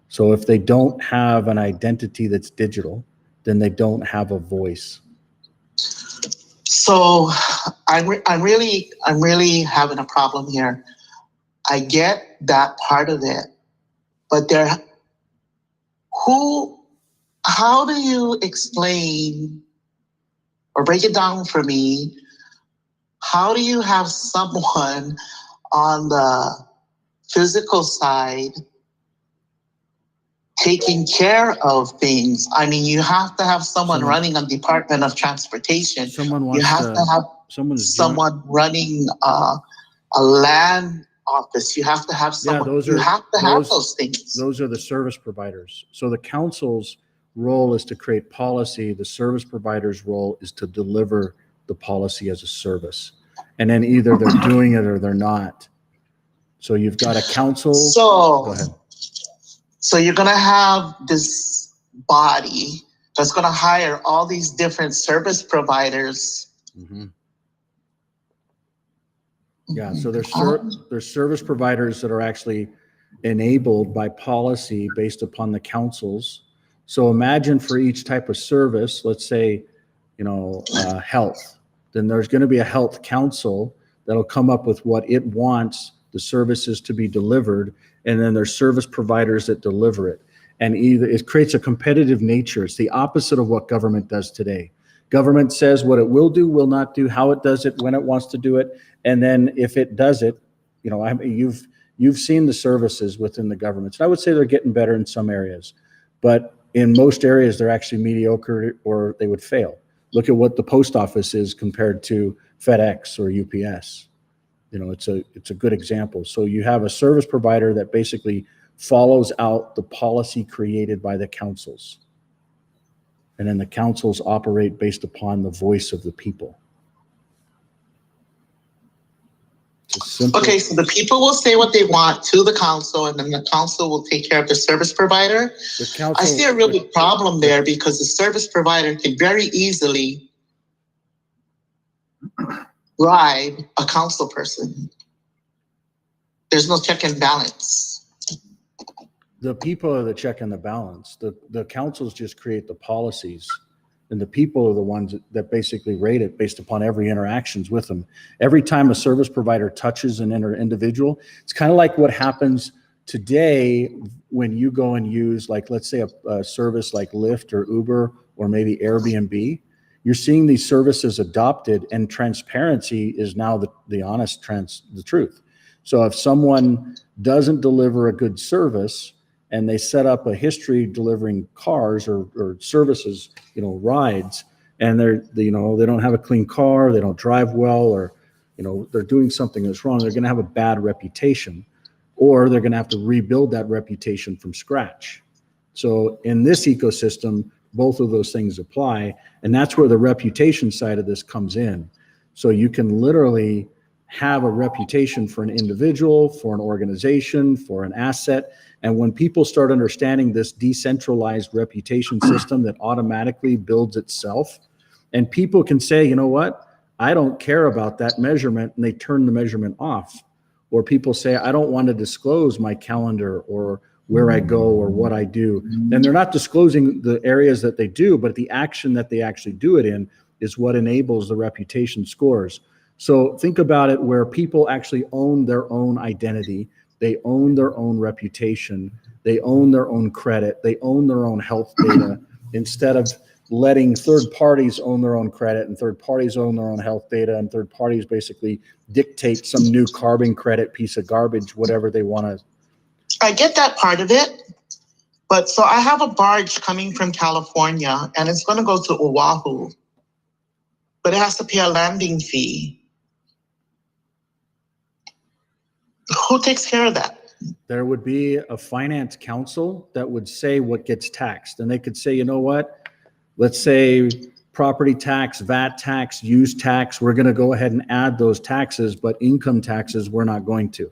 S1: So if they don't have an identity that's digital, then they don't have a voice.
S11: So I'm really having a problem here. I get that part of it, but how do you explain or break it down for me? How do you have someone on the physical side taking care of things? I mean, you have to have someone running a Department of Transportation. You have to have someone running a land office. You have to have someone. You have to have those things.
S1: Those are the service providers. So the council's role is to create policy. The service provider's role is to deliver the policy as a service. And then either they're doing it or they're not. So you've got a council. Go ahead.
S11: So you're going to have this body that's going to hire all these different service providers.
S1: Mm-hmm. Yeah, so there's service providers that are actually enabled by policy based upon the councils. So imagine for each type of service, let's say, health, then there's going to be a health council that'll come up with what it wants the services to be delivered, and then there's service providers that deliver it. And either it creates a competitive nature. It's the opposite of what government does today. Government says what it will do, will not do, how it does it, when it wants to do it, and then if it does it, you've seen the services within the government. So I would say they're getting better in some areas, but in most areas they're actually mediocre or they would fail. Look at what the post office is compared to FedEx or UPS. It's a good example. So you have a service provider that basically follows out the policy created by the councils. And then the councils operate based upon the voice of the people.
S11: Okay, so the people will say what they want to the council, and then the council will take care of the service provider. I see a real big problem there because the service provider can very easily bribe a council person. There's no check and balance.
S1: The people are the check and the balance. The councils just create the policies, and the people are the ones that basically rate it based upon every interactions with them. Every time a service provider touches an individual, it's kind of like what happens today when you go and use, like, let's say a service like Lyft or Uber or maybe Airbnb. You're seeing these services adopted, and transparency is now the truth. So if someone doesn't deliver a good service and they set up a history delivering cars or services, rides, and they don't have a clean car, they don't drive well, or they're doing something that's wrong, they're going to have a bad reputation, or they're going to have to rebuild that reputation from scratch. So in this ecosystem, both of those things apply, and that's where the reputation side of this comes in. So you can literally have a reputation for an individual, for an organization, for an asset. And when people start understanding this decentralized reputation system that automatically builds itself, and people can say, you know what, I don't care about that measurement, and they turn the measurement off. Or people say, I don't want to disclose my calendar or where I go or what I do. And they're not disclosing the areas that they do, but the action that they actually do it in is what enables the reputation scores. So think about it where people actually own their own identity. They own their own reputation. They own their own credit. They own their own health data instead of letting third parties own their own credit and third parties own their own health data and third parties basically dictate some new carbon credit piece of garbage, whatever they want to.
S11: I get that part of it. But so I have a barge coming from California and it's going to go to Oahu, but it has to pay a landing fee. Who takes care of that?
S1: There would be a finance council that would say what gets taxed. And they could say, you know what, let's say property tax, VAT tax, use tax, we're going to go ahead and add those taxes, but income taxes, we're not going to.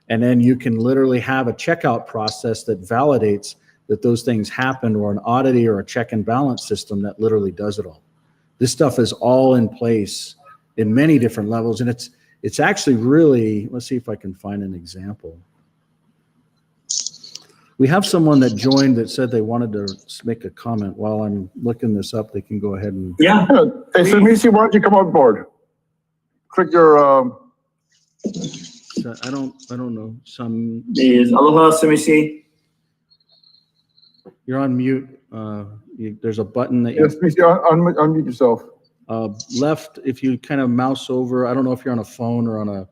S1: And then you can literally have a checkout process that validates that those things happened, or an audit or a check and balance system that literally does it all. This stuff is all in place in many different levels. And it's actually really, let's see if I can find an example. We have someone that joined that said they wanted to make a comment. While I'm looking this up, they can go ahead and.
S10: Yeah. Hey, so Missy, why don't you come on board? Click your.
S1: I don't know. Some.
S2: Is Aloha Samisi?
S1: You're on mute. There's a button that you.
S10: Yes, Missy, unmute yourself.
S1: Left, if you kind of mouse over, I don't know if you're on a phone or on a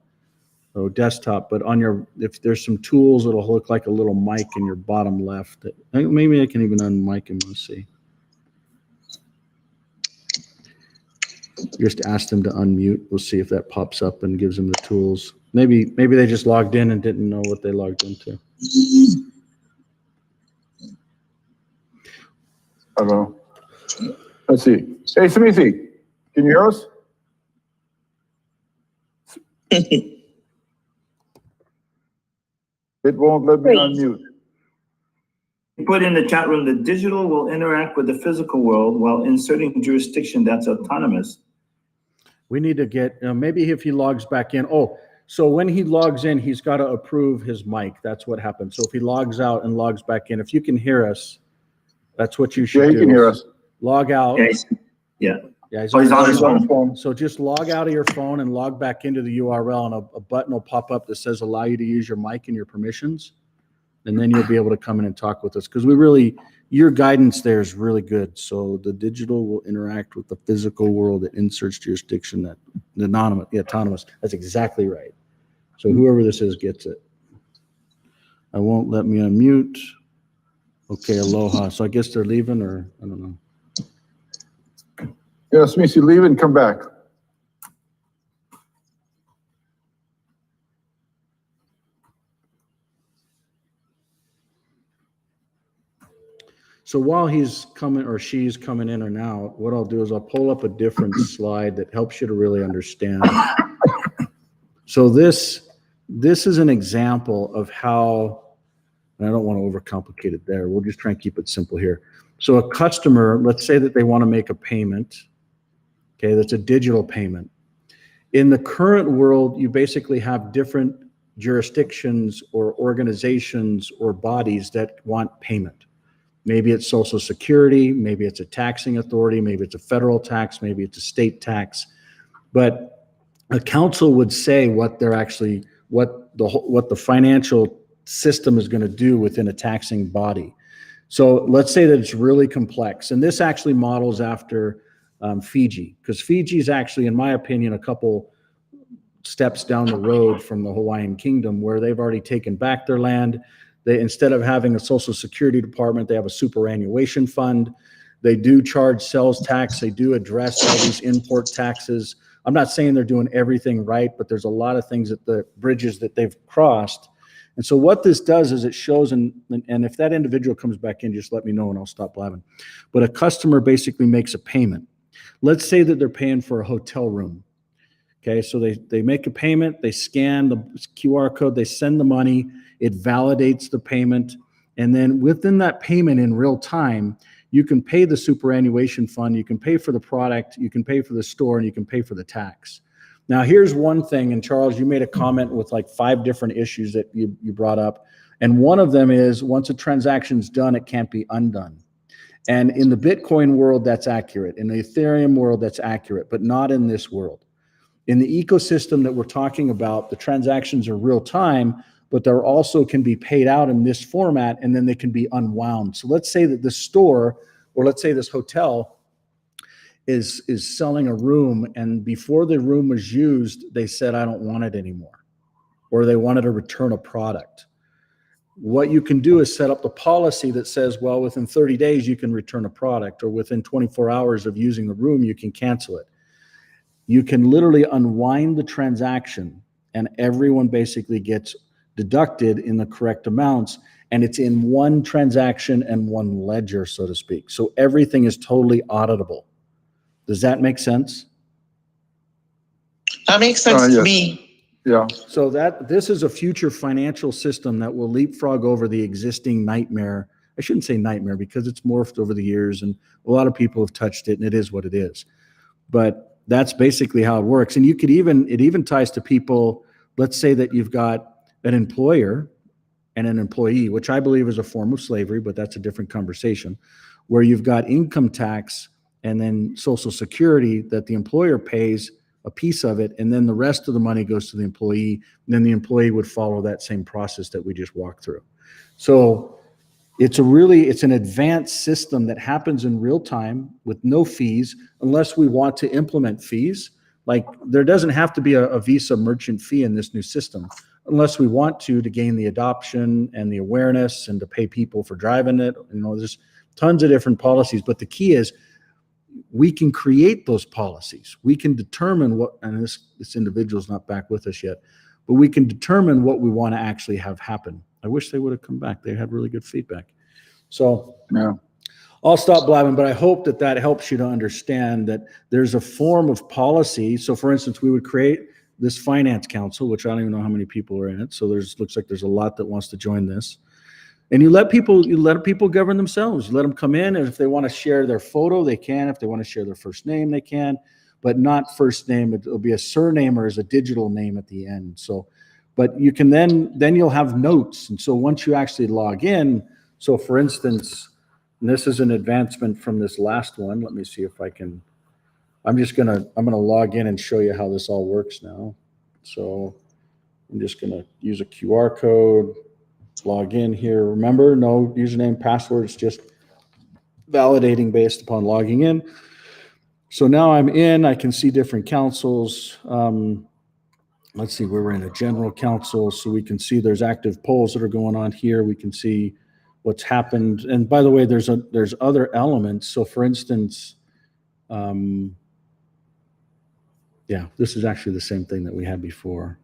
S1: desktop, but on your, if there's some tools, it'll look like a little mic in your bottom left. Maybe I can even unmic him. Let's see. Just ask them to unmute. We'll see if that pops up and gives them the tools. Maybe they just logged in and didn't know what they logged into.
S10: I don't know. Let's see. Hey, Samisi, can you hear us? It won't let me unmute.
S2: Put in the chat room, the digital will interact with the physical world while inserting jurisdiction that's autonomous.
S1: We need to get, maybe if he logs back in. Oh, so when he logs in, he's got to approve his mic. That's what happens. So if he logs out and logs back in, if you can hear us, that's what you should do.
S10: Yeah, he can hear us.
S1: Log out.
S2: Yeah.
S1: Yeah,
S2: he's on his phone.
S1: So just log out of your phone and log back into the URL, and a button will pop up that says allow you to use your mic and your permissions. And then you'll be able to come in and talk with us, because your guidance there is really good. So the digital will interact with the physical world that inserts jurisdiction, that the autonomous. That's exactly right. So whoever this is gets it. I won't let me unmute. Okay, aloha. So I guess they're leaving, or I don't know.
S10: Yes, Missy, leave and come back.
S1: So while he's coming or she's coming in and out, what I'll do is I'll pull up a different slide that helps you to really understand. So this is an example of how, and I don't want to overcomplicate it there. We'll just try and keep it simple here. So a customer, let's say that they want to make a payment. Okay, that's a digital payment. In the current world, you basically have different jurisdictions or organizations or bodies that want payment. Maybe it's Social Security, maybe it's a taxing authority, maybe it's a federal tax, maybe it's a state tax. But a council would say what they're actually, what the financial system is going to do within a taxing body. So let's say that it's really complex. And this actually models after Fiji, because Fiji is actually, in my opinion, a couple steps down the road from the Hawaiian Kingdom, where they've already taken back their land. They, instead of having a Social Security department, they have a superannuation fund. They do charge sales tax. They do address all these import taxes. I'm not saying they're doing everything right, but there's a lot of things that the bridges that they've crossed. And so what this does is it shows, and if that individual comes back in, just let me know and I'll stop blabbing. But a customer basically makes a payment. Let's say that they're paying for a hotel room. Okay, so they make a payment, they scan the QR code, they send the money, it validates the payment, and then within that payment in real time, you can pay the superannuation fund, you can pay for the product, you can pay for the store, and you can pay for the tax. Now, here's one thing, and Charles, you made a comment with like 5 different issues that you brought up, And one of them is once a transaction's done, it can't be undone. And in the Bitcoin world, that's accurate. In the Ethereum world, that's accurate, but not in this world. In the ecosystem that we're talking about, the transactions are real time, but there also can be paid out in this format, and then they can be unwound. So let's say that the store, or let's say this hotel is selling a room, and before the room was used, they said, I don't want it anymore, or they wanted to return a product. What you can do is set up the policy that says, well, within 30 days, you can return a product, or within 24 hours of using the room, you can cancel it. You can literally unwind the transaction, and everyone basically gets deducted in the correct amounts, and it's in one transaction and one ledger, so to speak. So everything is totally auditable. Does that make sense?
S11: That makes sense to
S10: Yes.
S11: me.
S10: Yeah.
S1: So this is a future financial system that will leapfrog over the existing nightmare. I shouldn't say nightmare because it's morphed over the years, and a lot of people have touched it, and it is what it is. But that's basically how it works. And it even ties to people. Let's say that you've got an employer and an employee, which I believe is a form of slavery, but that's a different conversation, where you've got income tax and then Social Security that the employer pays a piece of it, and then the rest of the money goes to the employee, and then the employee would follow that same process that we just walked through. So it's an advanced system that happens in real time with no fees, unless we want to implement fees. Like there doesn't have to be a Visa merchant fee in this new system, unless we want to gain the adoption and the awareness and to pay people for driving it. There's tons of different policies, but the key is we can create those policies. We can determine what, and this individual's not back with us yet, but we can determine what we want to actually have happen. I wish they would have come back. They had really good feedback. So
S10: Yeah.
S1: I'll stop blabbing, but I hope that helps you to understand that there's a form of policy. So for instance, we would create this finance council, which I don't even know how many people are in it. So looks like there's a lot that wants to join this. And you let people govern themselves. You let them come in, and if they want to share their photo, they can. If they want to share their first name, they can, but not first name. It'll be a surname or as a digital name at the end. So, but you can then you'll have notes. And so once you actually log in, so for instance, and this is an advancement from this last one. Let me see if I can. I'm gonna log in and show you how this all works now. So I'm just gonna use a QR code. Log in here. Remember, no username, password. It's just validating based upon logging in. So now I'm in. I can see different councils. Let's see, we're in a general council, so we can see there's active polls that are going on here. We can see what's happened. And by the way, there's other elements. So for instance, this is actually the same thing that we had before.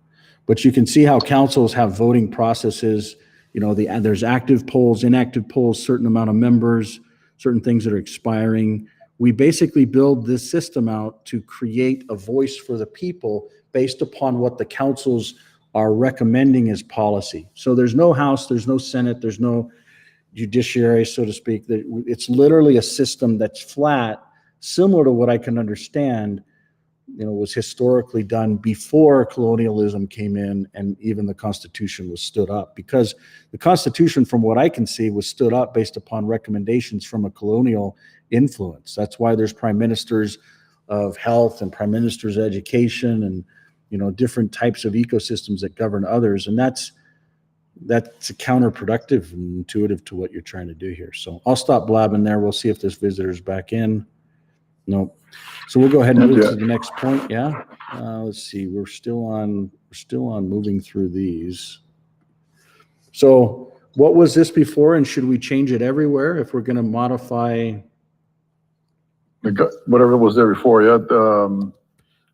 S1: But you can see how councils have voting processes. There's active polls, inactive polls, certain amount of members, certain things that are expiring. We basically build this system out to create a voice for the people based upon what the councils are recommending as policy. So there's no House, there's no Senate, there's no judiciary, so to speak. It's literally a system that's flat, similar to what I can understand was historically done before colonialism came in and even the Constitution was stood up, because the Constitution, from what I can see, was stood up based upon recommendations from a colonial influence. That's why there's prime ministers of health and prime ministers of education and different types of ecosystems that govern others. And that's counterproductive and intuitive to what you're trying to do here. So I'll stop blabbing there. We'll see if this visitor's back in. Nope. So we'll go ahead and move to the next point. Yeah. Let's see. We're still on moving through these. So what was this before, and should we change it everywhere if we're going to modify?
S10: Whatever was there before, yeah.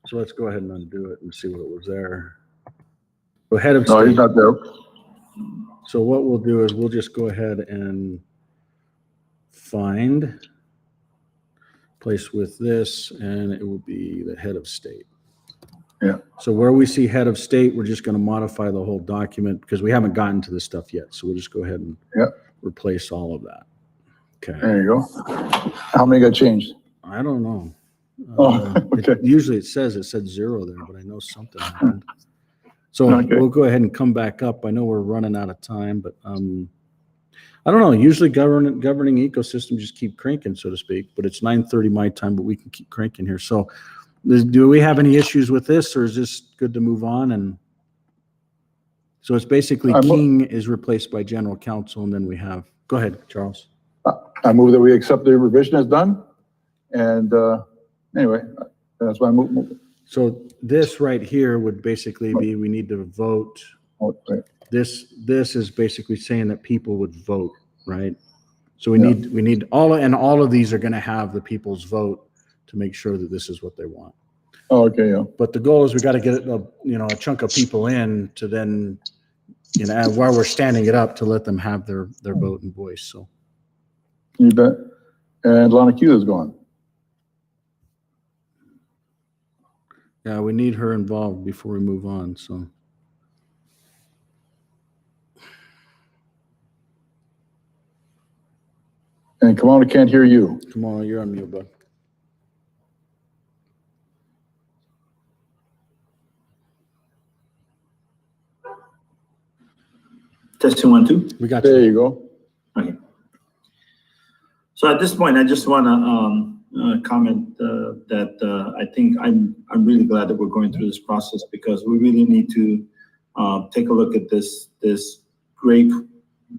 S1: So let's go ahead and undo it and see what was there. So head of
S10: No,
S1: state.
S10: he's not there.
S1: So what we'll do is we'll just go ahead and find place with this, and it will be the head of state.
S10: Yeah.
S1: So where we see head of state, we're just going to modify the whole document because we haven't gotten to this stuff yet. So we'll just go ahead and replace all of that. Okay.
S10: There you go. How many got changed?
S1: I don't know.
S10: Okay.
S1: Usually it said 0 there, but I know something happened. So
S10: Okay.
S1: we'll go ahead and come back up. I know we're running out of time, but I don't know. Usually governing ecosystems just keep cranking, so to speak. But it's 9:30 my time, but we can keep cranking here. So do we have any issues with this, or is this good to move on? And so it's basically King is replaced by general counsel, and then we have. Go ahead, Charles.
S10: I move that we accept the revision as done. And anyway, that's why I move.
S1: So this right here would basically be, we need to vote.
S10: Oh, right.
S1: This is basically saying that people would vote, right? So we need all of these are going to have the people's vote to make sure that this is what they want.
S10: Oh, okay, yeah.
S1: But the goal is we got to get a chunk of people in to then, while we're standing it up, to let them have their vote and voice. So
S10: You bet. And Lana Q is gone.
S1: yeah, we need her involved before we move on. So.
S10: And Kamala can't hear you.
S1: Come on, you're on mute, bud.
S2: Testing 1, 2.
S1: We got
S10: There you go.
S2: Okay. So at this point, I just want to comment that I think I'm really glad that we're going through this process, because we really need to take a look at this great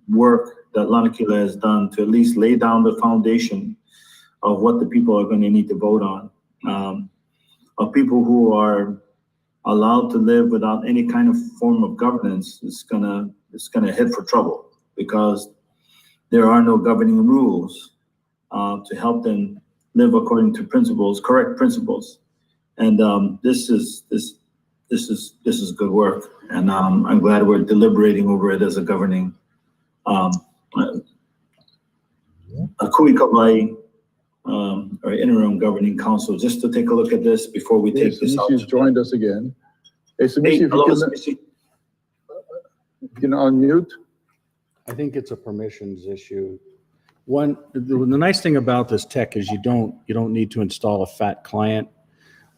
S2: work that Lanakila has done to at least lay down the foundation of what the people are going to need to vote on. Of people who are allowed to live without any kind of form of governance, it's gonna head for trouble, because there are no governing rules to help them live according to correct principles. And this is good work, and I'm glad we're deliberating over it as a governing a Kui Kauai or interim governing council, just to take a look at this before we take this out.
S10: She's joined us again. Hey, Samisi,
S2: Hello,
S10: if you can unmute.
S1: I think it's a permissions issue. The nice thing about this tech is you don't need to install a fat client.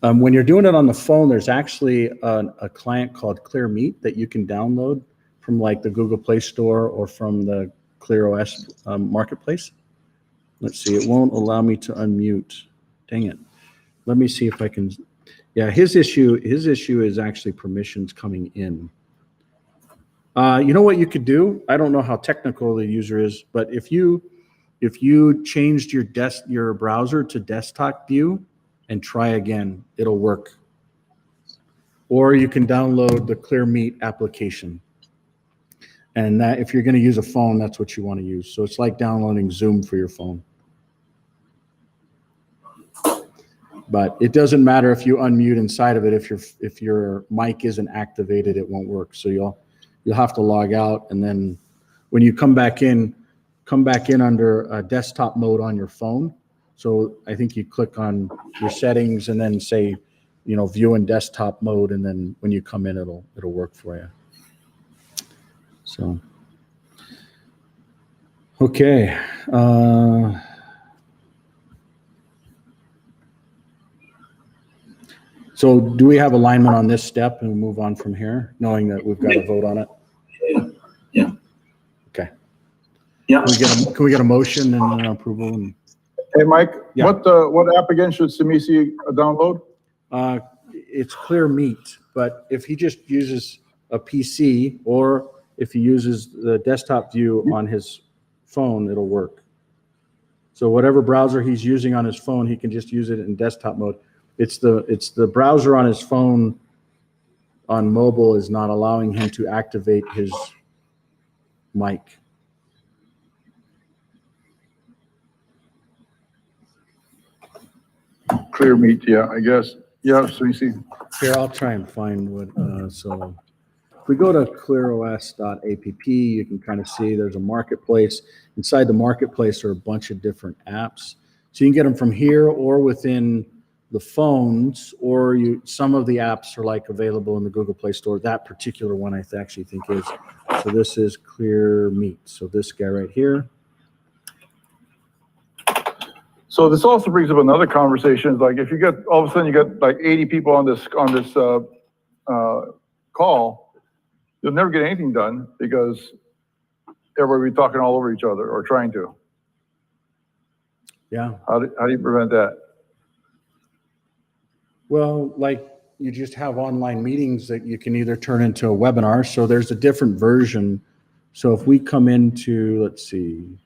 S1: When you're doing it on the phone, there's actually a client called Clear Meet that you can download from like the Google Play Store or from the ClearOS marketplace. Let's see, it won't allow me to unmute. Dang it. Let me see if I can. Yeah, his issue is actually permissions coming in. You know what you could do? I don't know how technical the user is, but if you changed your browser to desktop view and try again, it'll work. Or you can download the Clear Meet application. And that, if you're going to use a phone, that's what you want to use. So it's like downloading Zoom for your phone. But it doesn't matter if you unmute inside of it. If your mic isn't activated, it won't work. So you'll have to log out, and then when you come back in under desktop mode on your phone. So I think you click on your settings and then say, view in desktop mode, and then when you come in, it'll work for you. So, okay. So do we have alignment on this step and move on from here, knowing that we've got to vote on it?
S2: Yeah.
S1: Okay.
S2: Yeah.
S1: Can we get a motion and an approval?
S10: Hey, Mike,
S1: Yeah.
S10: what app again should Samisi download?
S1: It's Clear Meet, but if he just uses a PC or if he uses the desktop view on his phone, it'll work. So whatever browser he's using on his phone, he can just use it in desktop mode. It's the browser on his phone on mobile is not allowing him to activate his mic.
S10: Clear Meet, yeah, I guess. Yeah, Samisi.
S1: Here, I'll try and find what, so if we go to clearos.app, you can kind of see there's a marketplace. Inside the marketplace are a bunch of different apps. So you can get them from here or within the phones, or some of the apps are like available in the Google Play Store. That particular one I actually think is. So this is Clear Meet. So this guy right here.
S10: So this also brings up another conversation. Like if you get all of a sudden you get like 80 people on this call, you'll never get anything done because everybody will be talking all over each other or trying to.
S1: Yeah.
S10: How do you prevent that?
S1: Well, like you just have online meetings that you can either turn into a webinar. So there's a different version. So if we come into, let's see,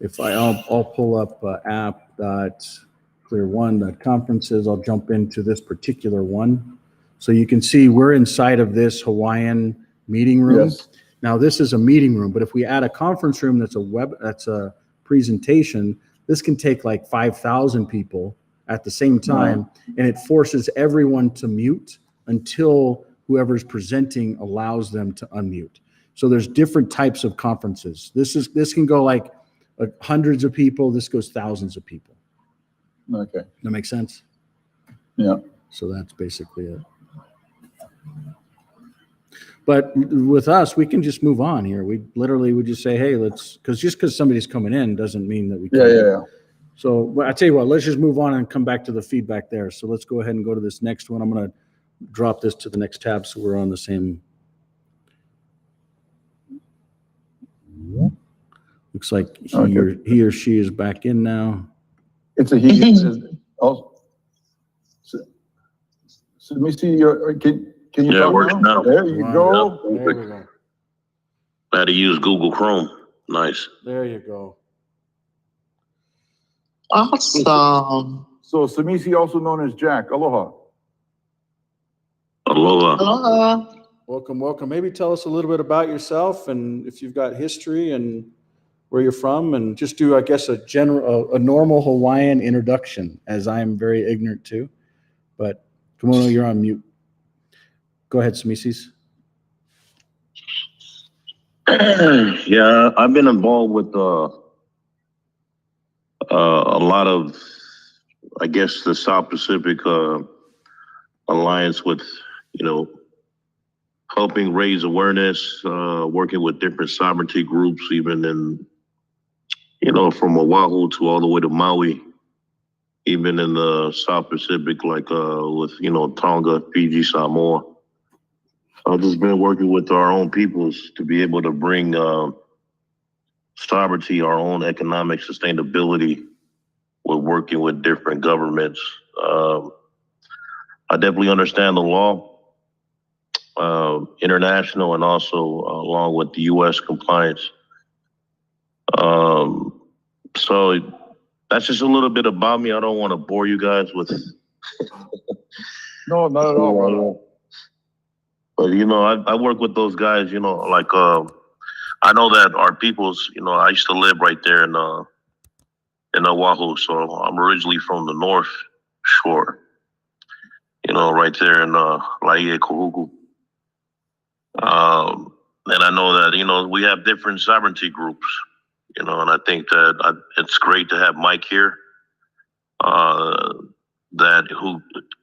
S1: if I'll pull up app.clear1.conferences, I'll jump into this particular one. So you can see we're inside of this Hawaiian meeting room.
S10: Yes.
S1: Now this is a meeting room, but if we add a conference room that's a presentation, this can take like 5,000 people at the same time, and it forces everyone to mute until whoever's presenting allows them to unmute. So there's different types of conferences. This can go like hundreds of people. This goes thousands of people.
S10: Okay.
S1: That makes sense?
S10: Yeah.
S1: So that's basically it. But with us, we can just move on here. We literally would just say, hey, let's, because somebody's coming in doesn't mean that we can't.
S10: Yeah.
S1: So well, I tell you what, let's just move on and come back to the feedback there. So let's go ahead and go to this next one. I'm going to drop this to the next tab so we're on the same. Looks like he or she is back in now.
S10: It's a he. Also, so let me see your. Can you talk
S12: works now.
S10: There you go.
S1: There we go.
S12: I had to use Google Chrome. Nice.
S1: There you go.
S11: Awesome.
S10: So Samisi, also known as Jack. Aloha.
S12: Aloha.
S11: Aloha.
S1: Welcome. Maybe tell us a little bit about yourself and if you've got history and where you're from, and just do, I guess, a normal Hawaiian introduction, as I am very ignorant to. But Kimono, you're on mute. Go ahead, Samisis.
S12: Yeah, I've been involved with a lot of, I guess, the South Pacific Alliance with, helping raise awareness, working with different sovereignty groups, even in, from Oahu to all the way to Maui, even in the South Pacific, like with, Tonga, Fiji, Samoa. I've just been working with our own peoples to be able to bring sovereignty, our own economic sustainability with working with different governments. I definitely understand the law, international, and also along with the U.S. compliance. So that's just a little bit about me. I don't want to bore you guys with.
S10: No, not at all, brother.
S12: But I work with those guys. Like I know that our peoples. I used to live right there in Oahu, so I'm originally from the North Shore. Right there in Laie Kohuku. And I know that we have different sovereignty groups. And I think that it's great to have Mike here, who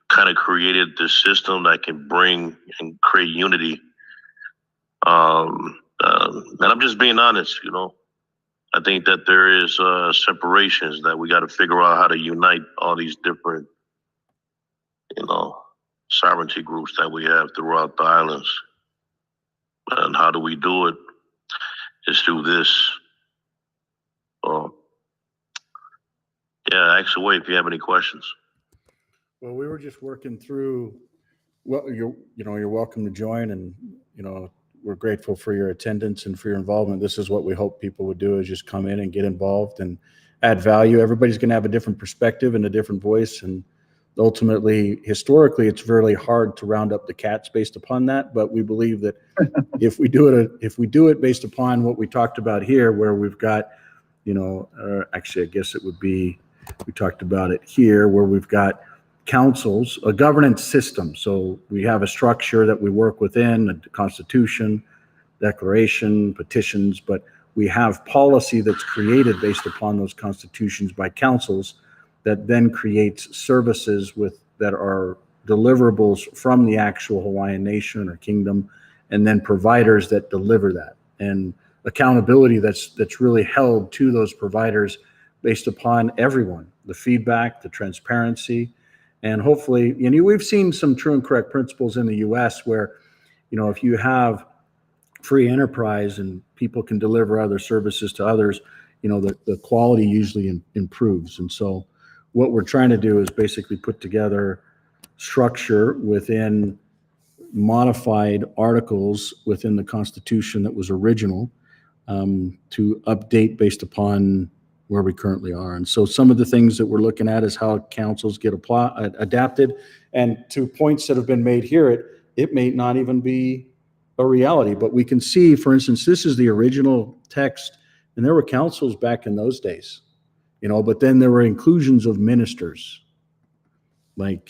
S12: kind of created this system that can bring and create unity. And I'm just being honest, I think that there is separations that we got to figure out how to unite all these different, sovereignty groups that we have throughout the islands. And how do we do it? Is through this. Ask away if you have any questions.
S1: Well, we were just working through. Well, you're welcome to join, and we're grateful for your attendance and for your involvement. This is what we hope people would do: is just come in and get involved and add value. Everybody's going to have a different perspective and a different voice, and ultimately, historically, it's really hard to round up the cats based upon that. But we believe that if we do it based upon what we talked about here, where we've got, actually, I guess it would be, we talked about it here, where we've got councils, a governance system. So we have a structure that we work within, a constitution, declaration, petitions, but we have policy that's created based upon those constitutions by councils that then creates services that are deliverables from the actual Hawaiian nation or kingdom, and then providers that deliver that, and accountability that's really held to those providers based upon everyone, the feedback, the transparency, and hopefully, we've seen some true and correct principles in the U.S. where, if you have free enterprise and people can deliver other services to others, the quality usually improves. And so what we're trying to do is basically put together structure within modified articles within the Constitution that was original, to update based upon where we currently are. And so some of the things that we're looking at is how councils get adapted. And to points that have been made here, it may not even be a reality, but we can see, for instance, this is the original text, and there were councils back in those days, but then there were inclusions of ministers. Like,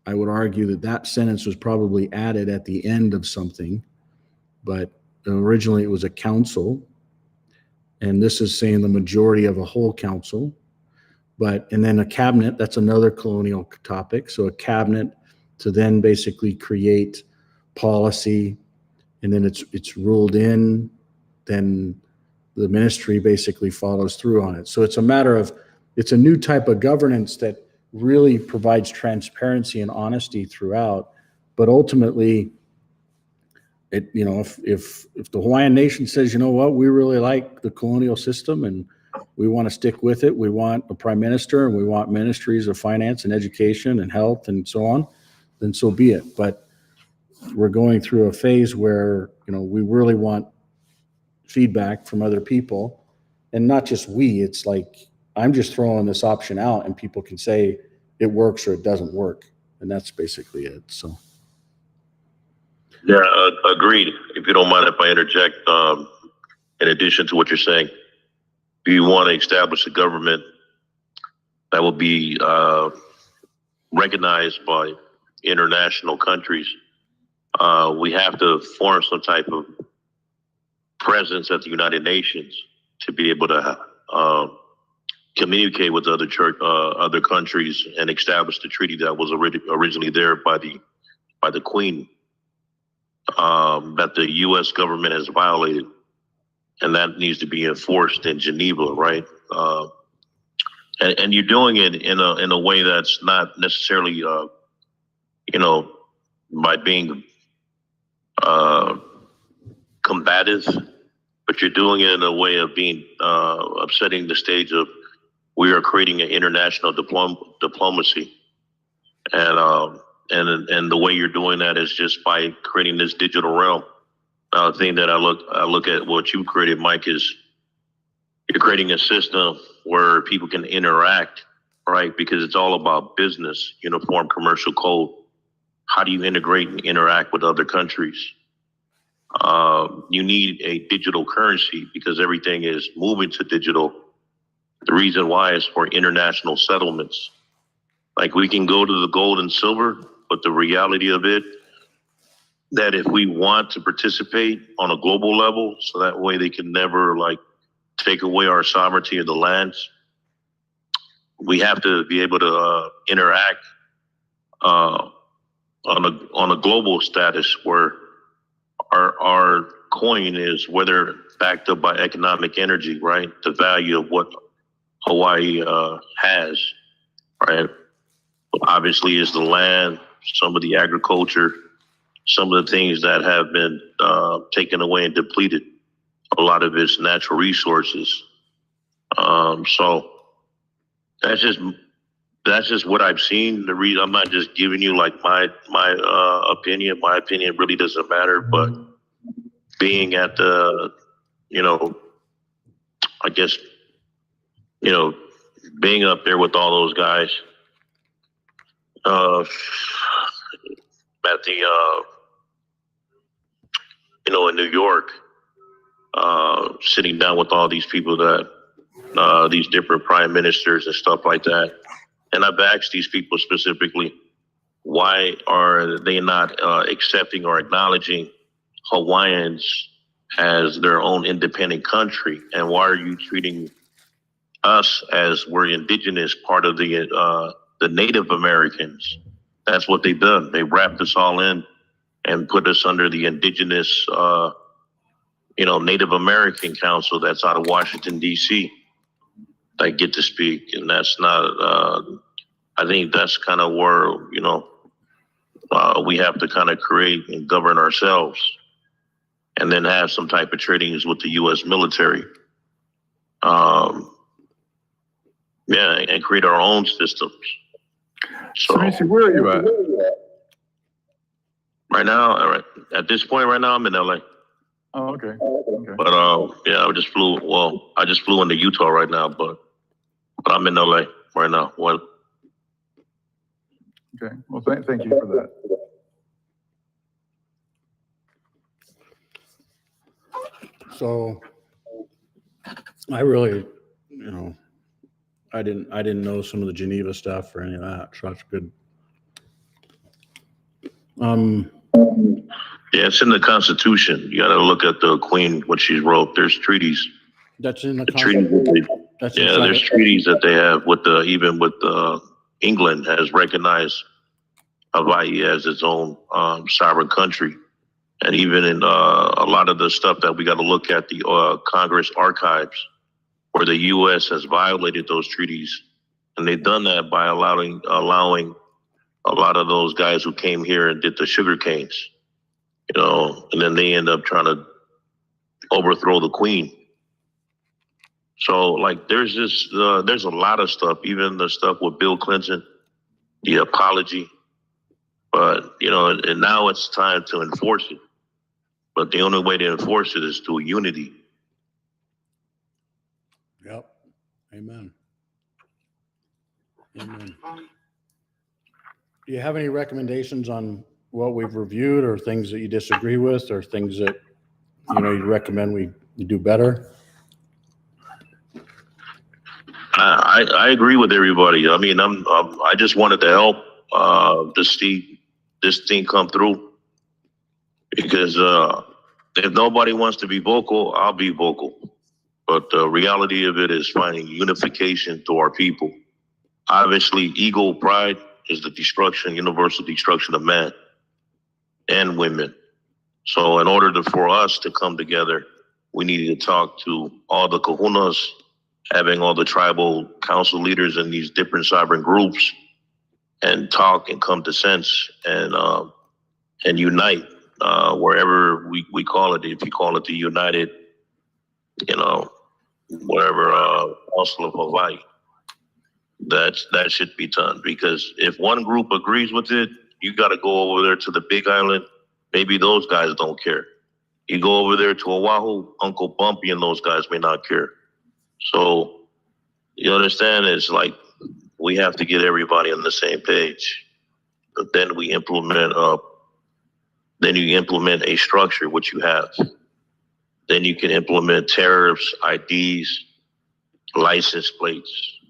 S1: I would argue that sentence was probably added at the end of something, but originally it was a council, and this is saying the majority of a whole council. And then a cabinet, that's another colonial topic. So a cabinet to then basically create policy, and then it's ruled in, then the ministry basically follows through on it. So it's a matter of, it's a new type of governance that really provides transparency and honesty throughout. But ultimately, if the Hawaiian nation says, we really like the colonial system and we want to stick with it, we want a prime minister and we want ministries of finance and education and health and so on, then so be it. But we're going through a phase where, we really want feedback from other people, and not just it's like, I'm just throwing this option out and people can say it works or it doesn't work. And that's basically it. So.
S12: Yeah, agreed. If you don't mind if I interject, in addition to what you're saying, do you want to establish a government that will be recognized by international countries? We have to form some type of presence at the United Nations to be able to communicate with other countries and establish the treaty that was originally there by the Queen, that the U.S. government has violated, and that needs to be enforced in Geneva, right? And you're doing it in a way that's not necessarily, by being combative, but you're doing it in a way of being of setting the stage of, we are creating an international diplomacy, and the way you're doing that is just by creating this digital realm. The thing that I look at what you created, Mike, is you're creating a system where people can interact, right? Because it's all about business, uniform commercial code. How do you integrate and interact with other countries? You need a digital currency because everything is moving to digital. The reason why is for international settlements. Like, we can go to the gold and silver, but the reality of it, that if we want to participate on a global level, so that way they can never take away our sovereignty of the lands, we have to be able to interact on a global status where our coin is, whether backed up by economic energy, right? The value of what Hawaii has, right? Obviously is the land, some of the agriculture, some of the things that have been taken away and depleted, a lot of its natural resources. So that's just what I've seen. The reason I'm not just giving you my opinion. My opinion really doesn't matter, but being at the, I guess, being up there with all those guys, at the, in New York, sitting down with all these people that, these different prime ministers and stuff like that. And I've asked these people specifically, why are they not accepting or acknowledging Hawaiians as their own independent country? And why are you treating us as we're indigenous, part of the Native Americans? That's what they've done. They wrapped us all in and put us under the indigenous, Native American Council that's out of Washington, D.C. I get to speak. And that's not, I think that's kind of where, we have to kind of create and govern ourselves. and then have some type of tradings with the U.S. military. And create our own systems. So
S10: where are you at?
S12: Right now, at this point, right now, I'm in LA.
S10: Oh, okay.
S12: But I just flew. Well, I just flew into Utah right now, but I'm in LA right now. Well,
S10: okay. Well, thank you for that.
S1: So I really, I didn't know some of the Geneva stuff or any of that. So that's good.
S12: Yeah, it's in the Constitution. You got to look at the Queen, what she wrote. There's treaties.
S1: That's in the
S12: treaties. There's treaties that they have with even with England has recognized Hawaii as its own sovereign country. And even in a lot of the stuff that we got to look at, the Congress archives, where the U.S. has violated those treaties. And they've done that by allowing a lot of those guys who came here and did the sugar canes, and then they end up trying to overthrow the Queen. So like, there's a lot of stuff, even the stuff with Bill Clinton, the apology, but, and now it's time to enforce it. But the only way to enforce it is through unity.
S1: Yep. Amen. Amen. Do you have any recommendations on what we've reviewed, or things that you disagree with, or things that, you recommend we do better?
S12: I agree with everybody. I mean, I just wanted to help to see this thing come through, because if nobody wants to be vocal, I'll be vocal. But the reality of it is finding unification to our people. Obviously, ego, pride is the universal destruction of man and women. So in order for us to come together, we needed to talk to all the kahunas, having all the tribal council leaders in these different sovereign groups, and talk and come to sense and unite wherever we call it. If you call it the United, whatever Council of Hawaii, that should be done. Because if one group agrees with it, you got to go over there to the Big Island. Maybe those guys don't care. You go over there to Oahu, Uncle Bumpy and those guys may not care. So you understand, it's like we have to get everybody on the same page. But then we implement you implement a structure, which you have. Then you can implement tariffs, IDs, license plates.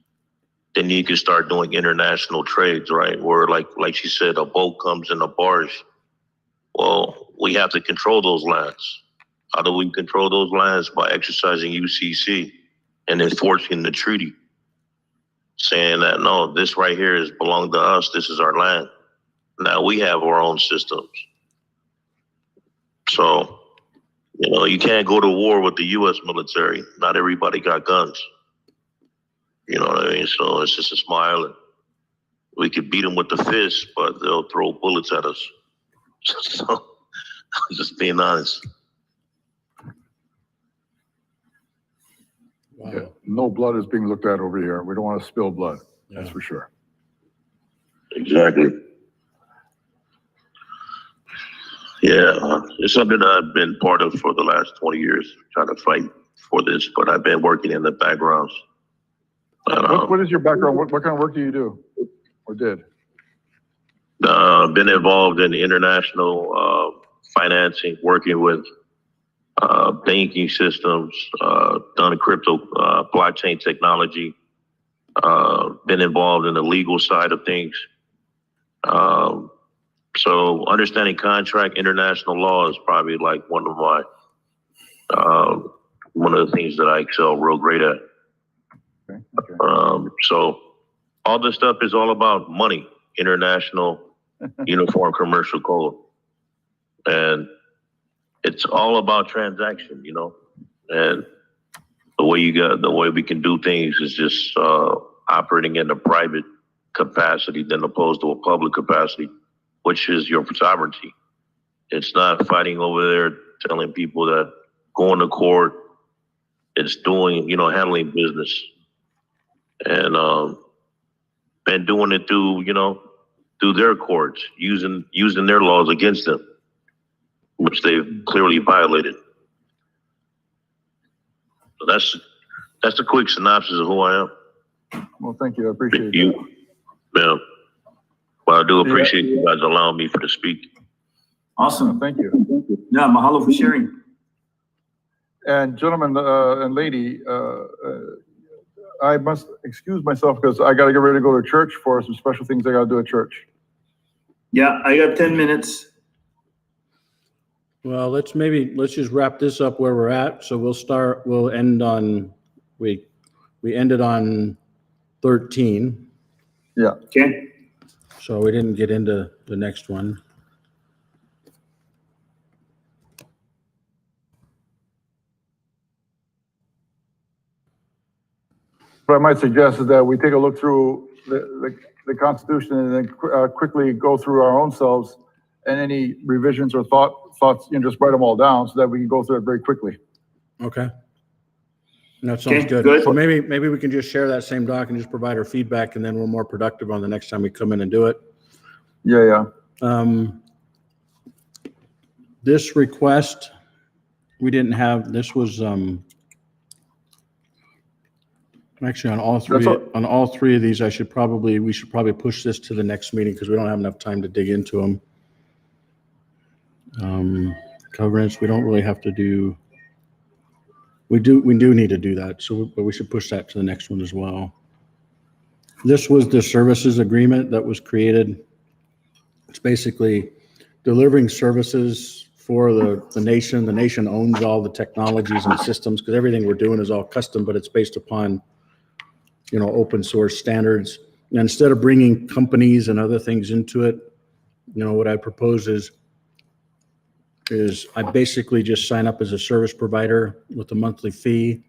S12: Then you can start doing international trades, right? Where like she said, a boat comes in a barge. Well, we have to control those lands. How do we control those lands? By exercising UCC and enforcing the treaty, saying that, no, this right here belongs to us. This is our land. Now we have our own systems. So, you can't go to war with the U.S. military. Not everybody got guns. You know what I mean? So it's just a smile. And we could beat them with the fist, but they'll throw bullets at us. So I'm just being honest.
S1: Wow.
S10: Yeah, no blood is being looked at over here. We don't want to spill blood.
S1: Yeah.
S10: That's for sure.
S12: Exactly. Yeah, it's something that I've been part of for the last 20 years, trying to fight for this, but I've been working in the backgrounds.
S10: What is your background? What kind of work do you do or did?
S12: Been involved in international financing, working with banking systems, done crypto, blockchain technology, been involved in the legal side of things. So understanding contract, international law is probably like one of the things that I excel real great at.
S10: Okay.
S12: So all this stuff is all about money, international uniform commercial code. And it's all about transaction, and the way we can do things is just operating in a private capacity than opposed to a public capacity, which is your sovereignty. It's not fighting over there telling people that going to court, it's doing, handling business, and doing it through, through their courts, using their laws against them, which they've clearly violated. So that's a quick synopsis of who I am.
S10: Well, thank you. I appreciate
S12: You,
S10: that.
S12: yeah. Well, I do appreciate you guys allowing me to speak.
S2: Awesome.
S10: Thank you.
S2: Yeah, mahalo for sharing.
S10: And gentlemen and lady, I must excuse myself because I got to get ready to go to church for some special things I got to do at church.
S2: Yeah, I got 10 minutes.
S1: Well, let's just wrap this up where we're at. So we'll end on, we ended on 13.
S10: Yeah.
S2: Okay.
S1: So we didn't get into the next one.
S10: What I might suggest is that we take a look through the Constitution and then quickly go through our own selves and any revisions or thoughts, just write them all down so that we can go through it very quickly.
S1: Okay. That sounds
S2: Okay,
S1: good.
S2: good.
S1: So maybe we can just share that same doc and just provide our feedback, and then we're more productive on the next time we come in and do it.
S10: Yeah.
S1: This request, we didn't have, this was, actually on all three of these, we should probably push this to the next meeting because we don't have enough time to dig into them. Covenants, we don't really have to do. We do need to do that. But we should push that to the next one as well. This was the services agreement that was created. It's basically delivering services for the nation. The nation owns all the technologies and systems because everything we're doing is all custom, but it's based upon, open source standards. And instead of bringing companies and other things into it, what I propose is I basically just sign up as a service provider with a monthly fee.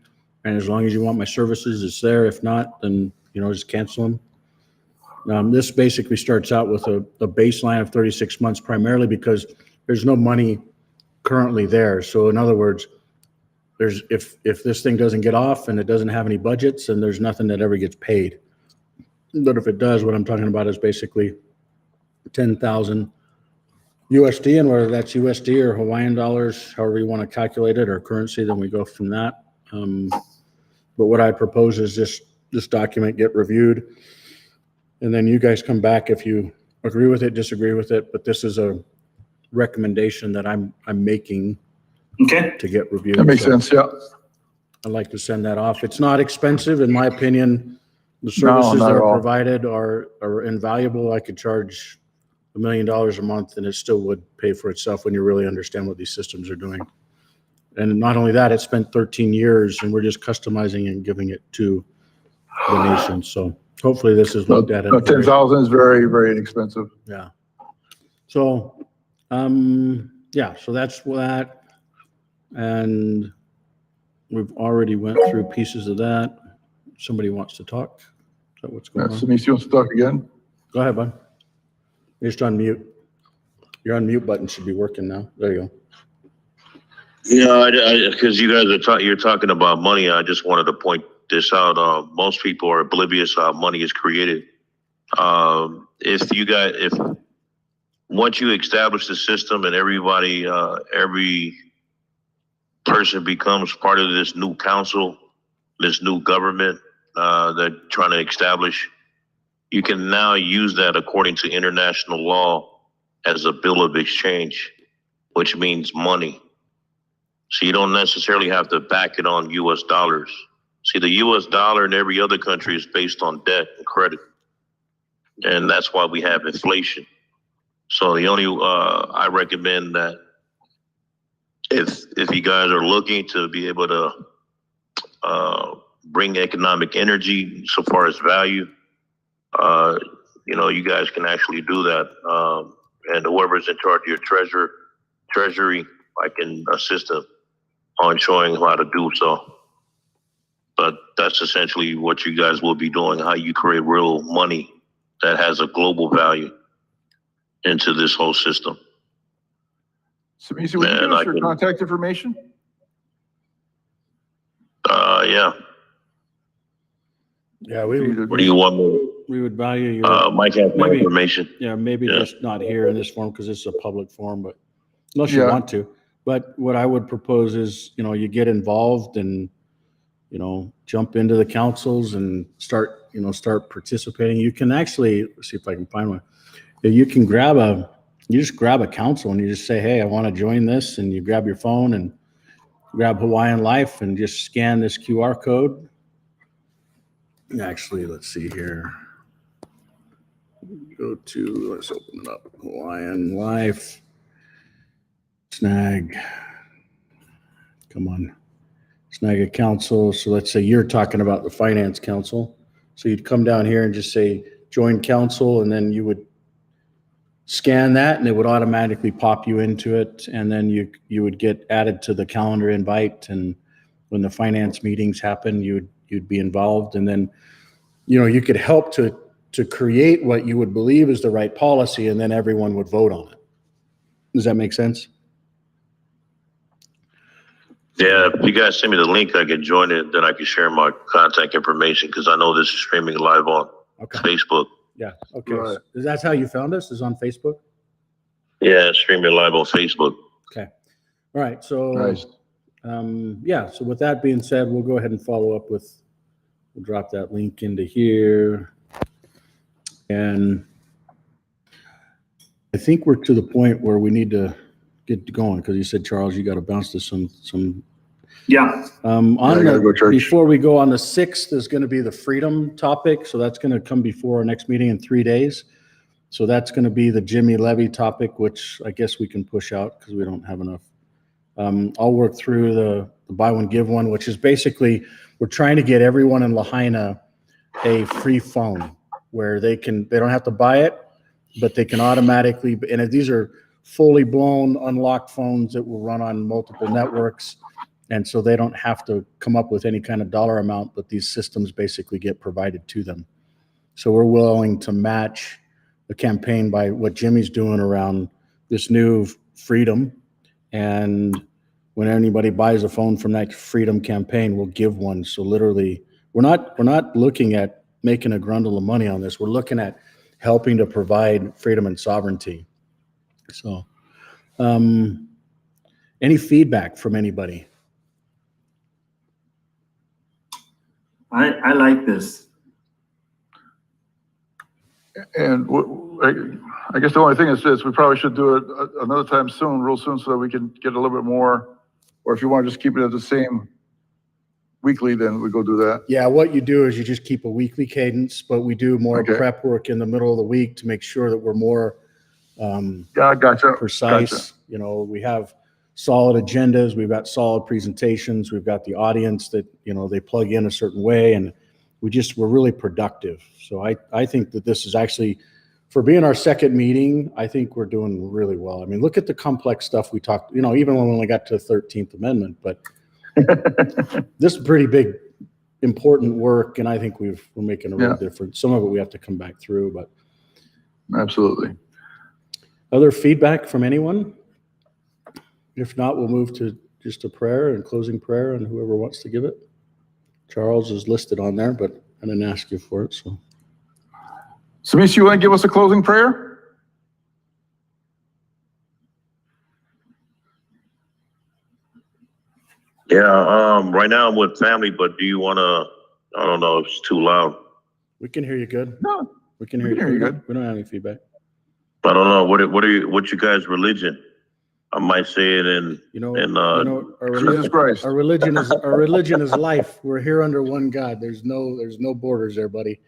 S1: And as long as you want my services, it's there. If not, then, just cancel them. This basically starts out with a baseline of 36 months, primarily because there's no money currently there. So in other words, if this thing doesn't get off and it doesn't have any budgets, then there's nothing that ever gets paid. But if it does, what I'm talking about is basically 10,000 USD, and whether that's USD or Hawaiian dollars, however you want to calculate it, or currency, then we go from that. But what I propose is this document get reviewed, and then you guys come back if you agree with it, disagree with it. But this is a recommendation that I'm making.
S2: Okay.
S1: To get reviewed.
S10: That makes sense. Yeah.
S1: I'd like to send that off. It's not expensive, in my opinion. The services that are provided are invaluable. I could charge $1 million a month and it still would pay for itself when you really understand what these systems are doing. And not only that, it spent 13 years and we're just customizing and giving it to the nation. So hopefully this is looked at.
S10: 10,000 is very, very inexpensive.
S1: Yeah. So, so that's that. And we've already went through pieces of that. Somebody wants to talk. Is that what's going on?
S10: Denise, you want to talk again?
S1: Go ahead, bud. You're just on mute. Your unmute button should be working now. There you go.
S12: Yeah, because you guys you're talking about money. I just wanted to point this out. Most people are oblivious how money is created. If once you establish the system and everybody, every person becomes part of this new council, this new government that trying to establish, you can now use that according to international law as a bill of exchange, which means money. So you don't necessarily have to back it on US dollars. See, the US dollar in every other country is based on debt and credit. And that's why we have inflation. So the only, I recommend that if you guys are looking to be able to bring economic energy so far as value, you guys can actually do that. And whoever's in charge of your treasury, I can assist them on showing how to do so. But that's essentially what you guys will be doing, how you create real money that has a global value into this whole system.
S10: Samisi, would you give us your contact information?
S12: Yeah.
S1: Yeah, we would.
S12: What do you want me?
S1: We would value your.
S12: Mike has my
S1: maybe-
S12: information.
S1: Yeah, maybe
S12: Yeah.
S1: just not here in this forum because it's a public forum, but unless you want to. But what I would propose is, you get involved and, jump into the councils and start participating. You can actually, let's see if I can find one. You can just grab a council and you just say, hey, I want to join this. And you grab your phone and grab Hawaiian Life and just scan this QR code. Actually, let's see here. Let's open it up. Hawaiian Life. Snag. Come on. Snag a council. So let's say you're talking about the finance council. So you'd come down here and just say, join council, and then you would scan that and it would automatically pop you into it. And then you would get added to the calendar invite. And when the finance meetings happen, you'd be involved. And then, you could help to create what you would believe is the right policy, and then everyone would vote on it. Does that make sense?
S12: Yeah, if you guys send me the link, I can join it. Then I can share my contact information because I know this is streaming live on Facebook.
S1: Yeah. Okay. Right. So that's how you found us? Is on Facebook?
S12: Yeah, streaming live on Facebook.
S1: Okay. All right. So, nice. So with that being said, we'll go ahead and follow up with. We'll drop that link into here. And I think we're to the point where we need to get going because you said, Charles, you got to bounce to some.
S2: Yeah.
S1: Before we go on the 6th, there's going to be the freedom topic. So that's going to come before our next meeting in 3 days. So that's going to be the Jimmy Levy topic, which I guess we can push out because we don't have enough. I'll work through the buy one, give one, which is basically we're trying to get everyone in Lahaina a free phone where they don't have to buy it, but they can automatically, and these are fully blown unlocked phones that will run on multiple networks. And so they don't have to come up with any kind of dollar amount, but these systems basically get provided to them. So we're willing to match the campaign by what Jimmy's doing around this new freedom. And when anybody buys a phone from that freedom campaign, we'll give one. So literally, we're not looking at making a grundle of money on this. We're looking at helping to provide freedom and sovereignty. So, any feedback from anybody?
S2: I like this.
S10: And I guess the only thing is this, we probably should do it another time soon, real soon, so that we can get a little bit more. Or if you want to just keep it at the same weekly, then we go do that.
S1: Yeah, what you do is you just keep a weekly cadence, but we do more prep work in the middle of the week to make sure that we're more precise. Gotcha. We have solid agendas, we've got solid presentations, we've got the audience that, they plug in a certain way, and we're really productive. So I think that this is actually, for being our second meeting, I think we're doing really well. I mean, look at the complex stuff we talked, even when we only got to the 13th Amendment, but this is pretty big, important work. And I think we're making a real difference. Some of it we have to come back through, but.
S10: Absolutely.
S1: Other feedback from anyone? If not, we'll move to just a prayer and closing prayer and whoever wants to give it. Charles is listed on there, but I didn't ask you for it, so.
S10: Samisi, you want to give us a closing prayer?
S12: Yeah, right now I'm with family, but do you want to, I don't know if it's too loud.
S1: We can hear you good.
S10: No.
S1: We can hear you good. We don't have any feedback.
S12: I don't know, what's your guys' religion? I might say it in
S10: Jesus Christ.
S1: Our religion is life. We're here under one God. There's no borders there, buddy.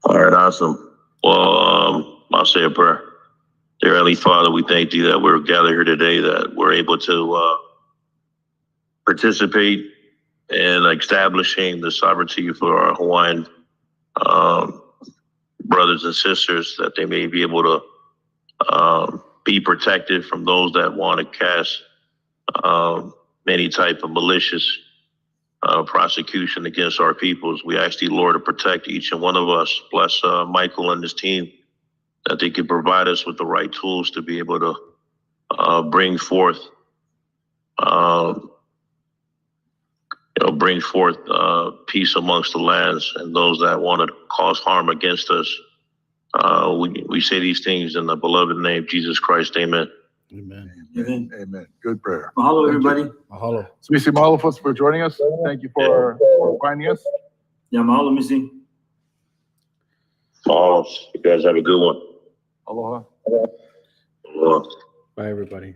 S12: All right, awesome. Well, I'll say a prayer. Dear Heavenly Father, we thank you that we're gathered here today, that we're able to participate in establishing the sovereignty for our Hawaiian brothers and sisters, that they may be able to be protected from those that want to cast any type of malicious prosecution against our peoples. We ask you, Lord, to protect each and one of us. Bless Michael and his team, that they can provide us with the right tools to be able to bring forth, peace amongst the lands and those that want to cause harm against us. We say these things in the beloved name of Jesus Christ. Amen.
S1: Amen.
S2: Amen.
S10: Amen. Good prayer.
S2: Mahalo, everybody.
S1: Mahalo.
S10: So, Missy, mahalo for joining us. Thank you for finding us.
S2: Yeah, mahalo, Missy.
S12: All, you guys have a good one.
S10: Aloha.
S12: Aloha.
S1: Bye, everybody.